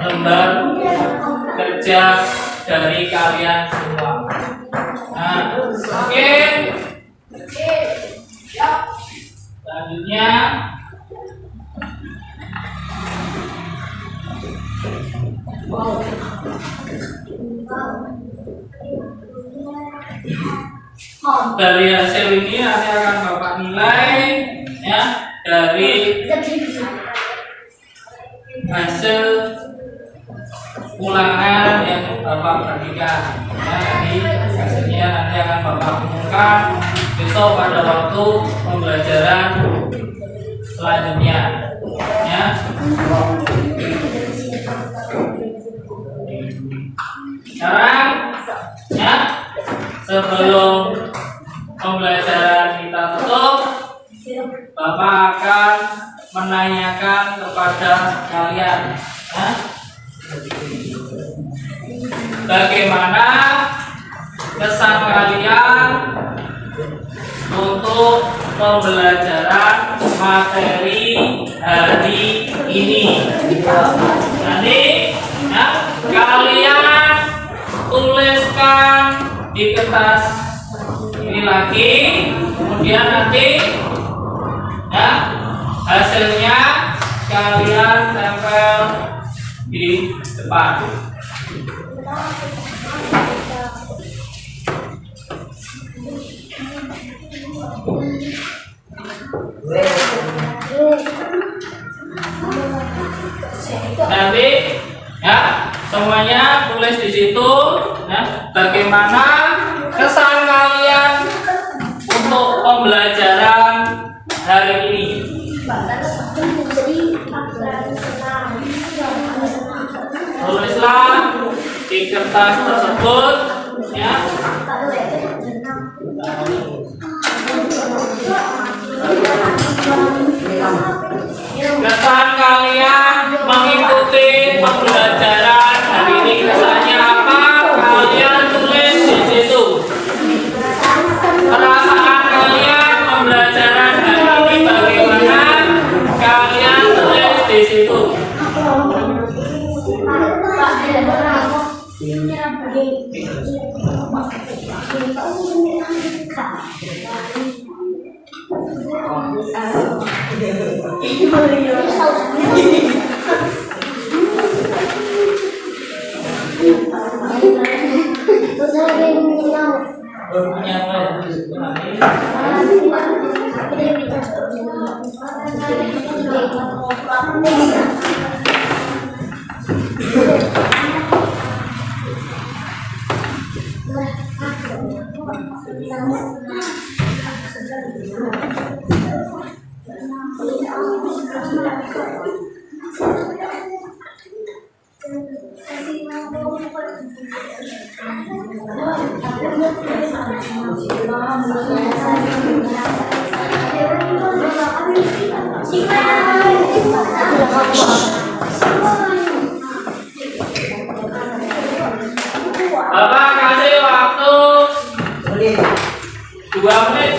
[SPEAKER 2] Lembar kerja dari kalian semua. Nah, oke. Selanjutnya dari hasil ini nanti akan Bapak nilai ya dari hasil ulangan yang Bapak perhatikan. Ya, jadi hasilnya nanti akan Bapak umumkan besok pada waktu pembelajaran selanjutnya. Ya. Sekarang, ya, sebelum pembelajaran kita tutup, Bapak akan menanyakan kepada kalian, bagaimana kesan kalian untuk pembelajaran materi hari ini. Nanti kalian tuliskan di kertas ini lagi, kemudian nanti hasilnya kalian tempel di depan. Nanti semuanya tulis di situ bagaimana kesan kalian untuk pembelajaran hari ini. Tulislah di kertas tersebut kesan kalian mengikuti pembelajaran hari ini. Kesannya apa? Kalian tulis di situ. Perasaan kalian pembelajaran hari ini bagaimana? Kalian tulis di situ. Bapak kasih waktu 2 menit.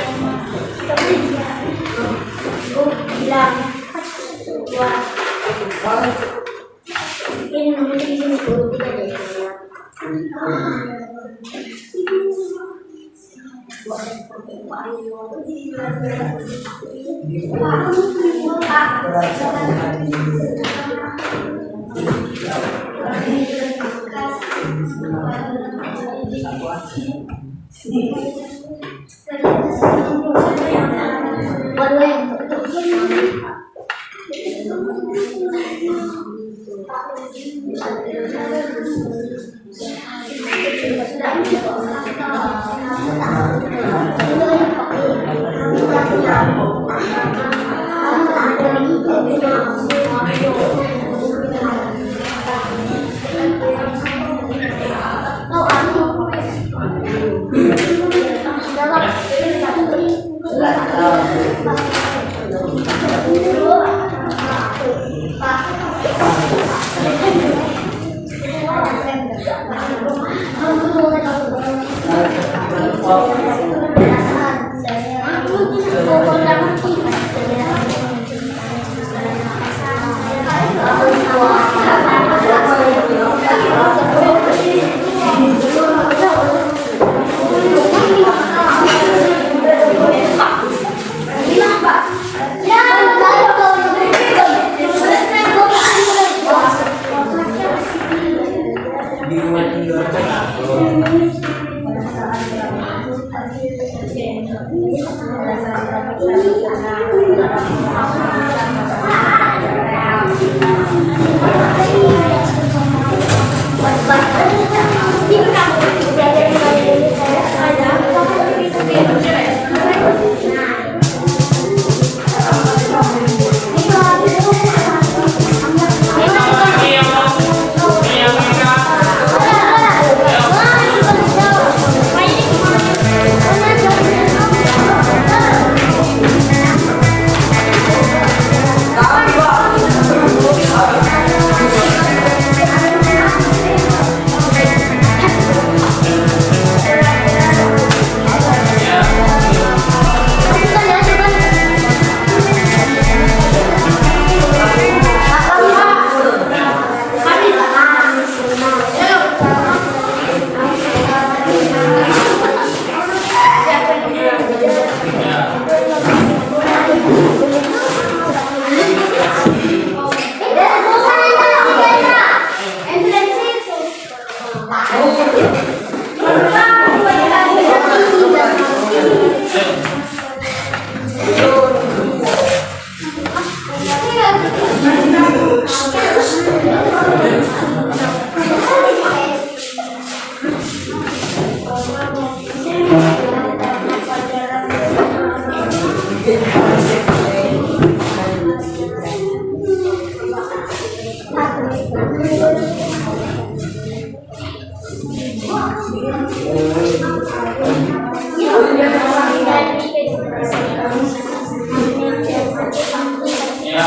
[SPEAKER 2] Ya,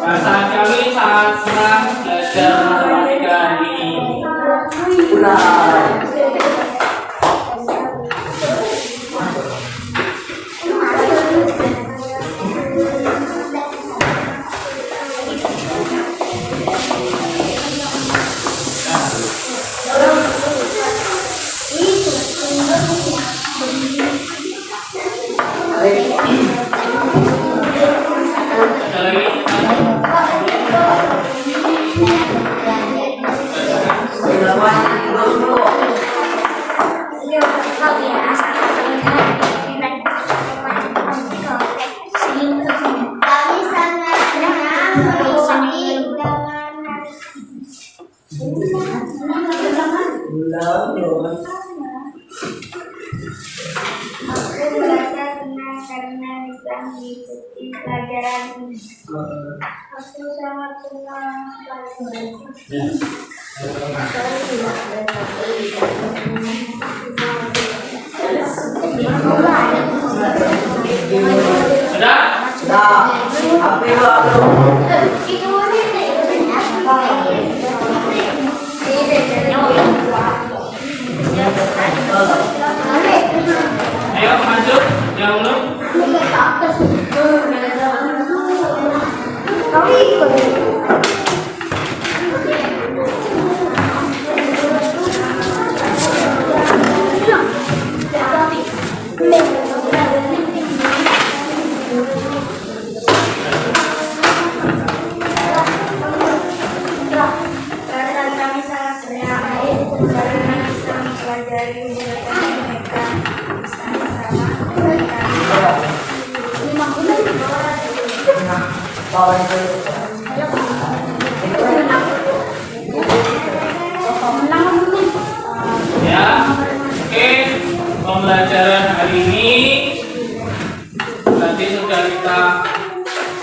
[SPEAKER 2] perasaan kami sangat senang belajar matematika ini.
[SPEAKER 3] Kami sangat senang mengikuti Aku merasa senang karena bisa mengikuti pelajaran ini. Aku sangat senang
[SPEAKER 2] Sudah? Ayo maju, jauh dulu.
[SPEAKER 3] Perasaan kami sangat senang karena bisa mempelajari mereka bersama-sama.
[SPEAKER 2] Ya, oke. Pembelajaran hari ini tadi sudah kita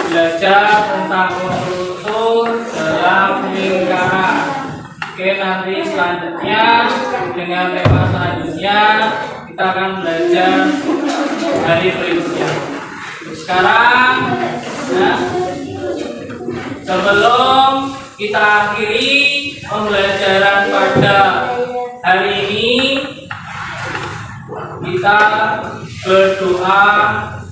[SPEAKER 2] belajar tentang unsur dalam lingkaran. Oke, nanti selanjutnya dengan tema selanjutnya kita akan belajar hari berikutnya. Sekarang, ya, sebelum kita akhiri pembelajaran pada hari ini, kita berdoa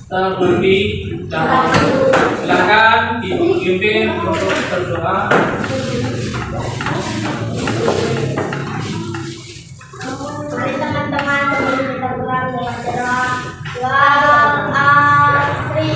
[SPEAKER 2] terlebih dahulu. Silakan dipimpin untuk berdoa.
[SPEAKER 3] Mari teman-teman kita ulang dengan doa. Wal asri.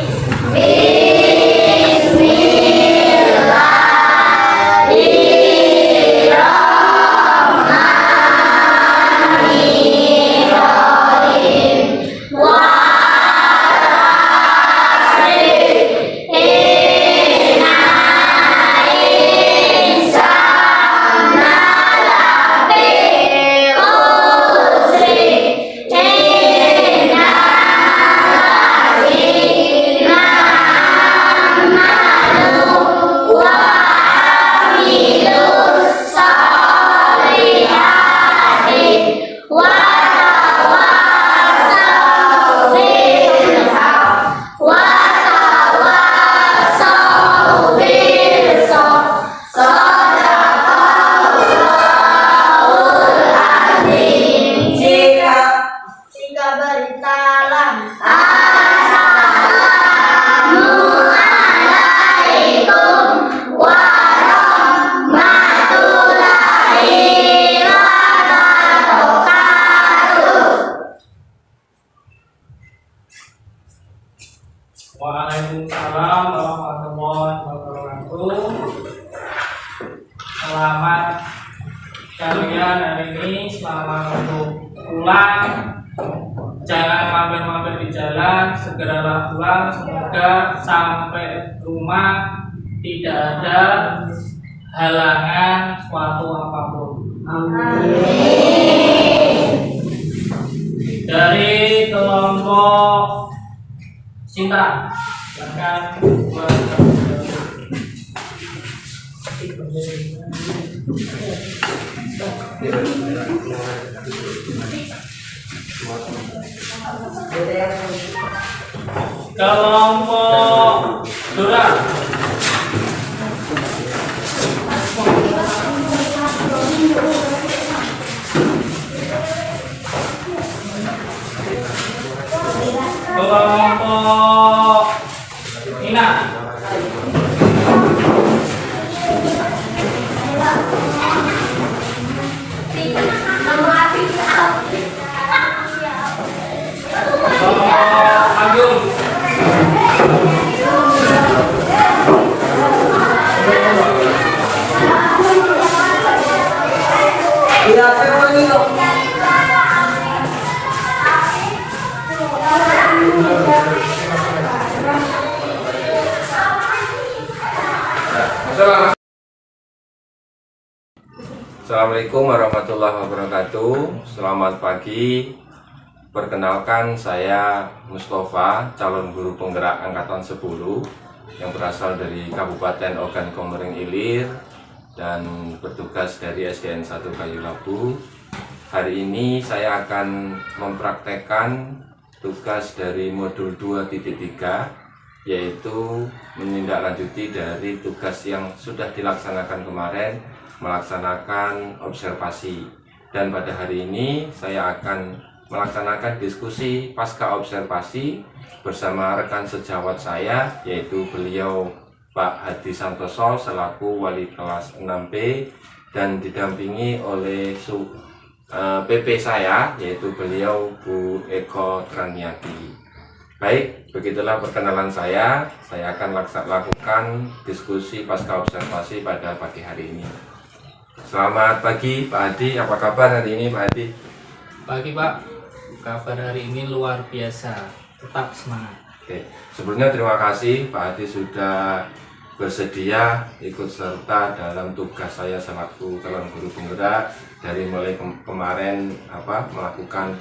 [SPEAKER 2] Waalaikumsalam warahmatullahi wabarakatuh. Selamat kalian hari ini, selamat untuk pulang. Jangan mampir-mampir di jalan, segeralah pulang. Semoga sampai rumah tidak ada halangan suatu apapun. Dari kelompok Sinta, silakan. Kelompok Dora. Kelompok Nina. Kelompok Agung.
[SPEAKER 1] Assalamualaikum warahmatullahi wabarakatuh. Selamat pagi. Perkenalkan, saya Mustafa, calon guru penggerak angkatan 10 yang berasal dari Kabupaten Ogan Komering Ilir dan bertugas dari SDN 1 Kayu Labu. Hari ini saya akan mempraktekkan tugas dari modul 2.3, yaitu menindaklanjuti dari tugas yang sudah dilaksanakan kemarin, melaksanakan observasi. Dan pada hari ini saya akan melaksanakan diskusi pasca observasi bersama rekan sejawat saya, yaitu beliau Pak Hadi Santoso selaku wali kelas 6B dan didampingi oleh PP saya, yaitu beliau Bu Eko Traniati. Baik, begitulah perkenalan saya. Saya akan lakukan diskusi pasca observasi pada pagi hari ini. Selamat pagi Pak Hadi, apa kabar hari ini Pak Hadi?
[SPEAKER 2] Pagi Pak, kabar hari ini luar biasa, tetap semangat.
[SPEAKER 1] Oke, sebelumnya terima kasih Pak Hadi sudah bersedia ikut serta dalam tugas saya selaku calon guru penggerak dari mulai kemarin melakukan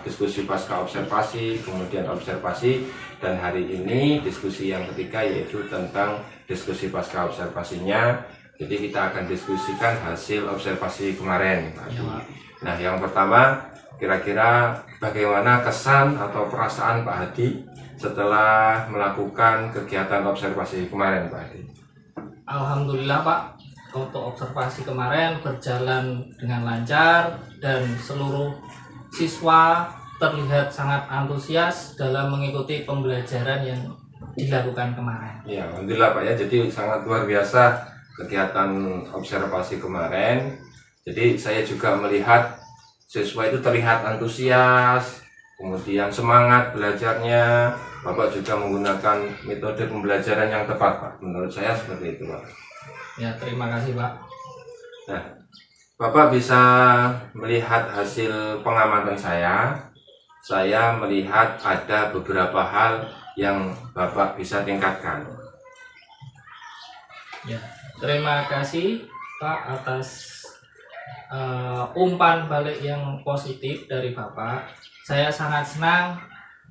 [SPEAKER 1] diskusi pasca observasi, kemudian observasi, dan hari ini diskusi yang ketiga yaitu tentang diskusi pasca observasinya. Jadi kita akan diskusikan hasil observasi kemarin Pak Hadi. Nah, yang pertama, kira-kira bagaimana kesan atau perasaan Pak Hadi setelah melakukan kegiatan observasi kemarin Pak Hadi?
[SPEAKER 2] Alhamdulillah Pak, untuk observasi kemarin berjalan dengan lancar dan seluruh siswa terlihat sangat antusias dalam mengikuti pembelajaran yang dilakukan kemarin.
[SPEAKER 1] Ya, alhamdulillah Pak ya. Jadi sangat luar biasa kegiatan observasi kemarin. Jadi saya juga melihat siswa itu terlihat antusias, kemudian semangat belajarnya. Bapak juga menggunakan metode pembelajaran yang tepat Pak. Menurut saya seperti itu Pak.
[SPEAKER 2] Ya, terima kasih Pak.
[SPEAKER 1] Nah, Bapak bisa melihat hasil pengamatan saya. Saya melihat ada beberapa hal yang Bapak bisa tingkatkan.
[SPEAKER 2] Ya, terima kasih Pak atas umpan balik yang positif dari Bapak. Saya sangat senang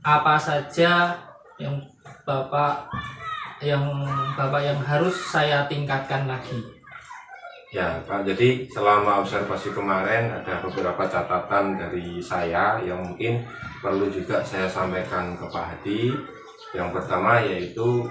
[SPEAKER 2] apa saja yang Bapak yang harus saya tingkatkan lagi.
[SPEAKER 1] Ya Pak, jadi selama observasi kemarin ada beberapa catatan dari saya yang mungkin perlu juga saya sampaikan ke Pak Hadi. Yang pertama yaitu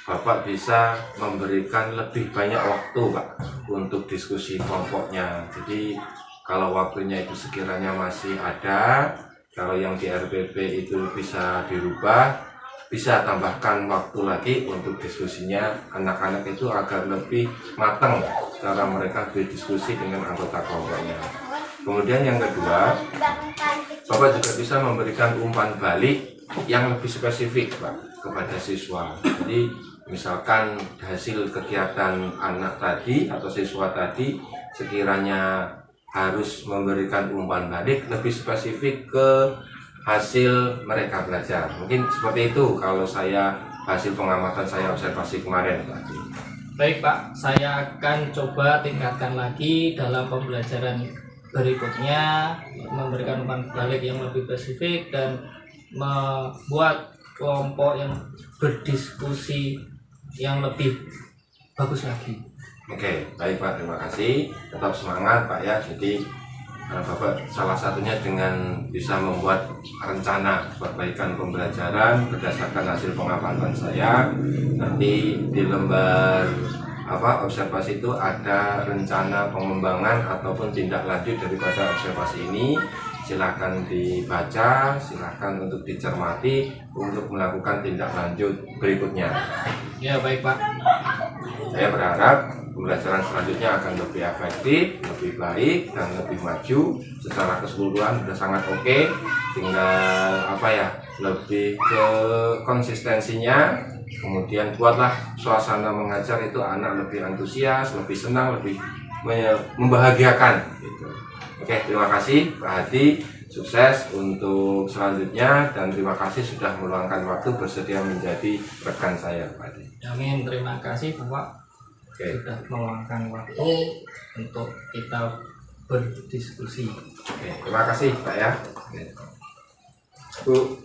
[SPEAKER 1] Bapak bisa memberikan lebih banyak waktu Pak untuk diskusi kelompoknya. Jadi kalau waktunya itu sekiranya masih ada, kalau yang di RPP itu bisa dirubah, bisa tambahkan waktu lagi untuk diskusinya anak-anak itu agar lebih matang cara mereka berdiskusi dengan anggota kelompoknya. Kemudian yang kedua, Bapak juga bisa memberikan umpan balik yang lebih spesifik Pak kepada siswa. Jadi misalkan hasil kegiatan anak tadi atau siswa tadi sekiranya harus memberikan umpan balik lebih spesifik ke hasil mereka belajar. Mungkin seperti itu kalau saya hasil pengamatan saya observasi kemarin Pak Adi.
[SPEAKER 2] Baik Pak, saya akan coba tingkatkan lagi dalam pembelajaran berikutnya, memberikan umpan balik yang lebih spesifik dan membuat kelompok yang berdiskusi yang lebih bagus lagi.
[SPEAKER 1] Oke, baik Pak, terima kasih. Tetap semangat Pak ya. Jadi Bapak salah satunya dengan bisa membuat rencana perbaikan pembelajaran berdasarkan hasil pengamatan saya. Nanti di lembar observasi itu ada rencana pengembangan ataupun tindak lanjut daripada observasi ini. Silakan dibaca, silakan untuk dicermati untuk melakukan tindak lanjut berikutnya.
[SPEAKER 2] Ya baik Pak.
[SPEAKER 1] Saya berharap pembelajaran selanjutnya akan lebih efektif, lebih baik, dan lebih maju. Secara keseluruhan sudah sangat oke. Tinggal lebih ke konsistensinya. Kemudian buatlah suasana mengajar itu anak lebih antusias, lebih senang, lebih membahagiakan. Gitu. Oke, terima kasih Pak Hadi. Sukses untuk selanjutnya dan terima kasih sudah meluangkan waktu bersedia menjadi rekan saya Pak Hadi.
[SPEAKER 2] Amin, terima kasih Bapak. Sudah meluangkan waktu untuk kita berdiskusi.
[SPEAKER 1] Oke, terima kasih Pak ya. Bu.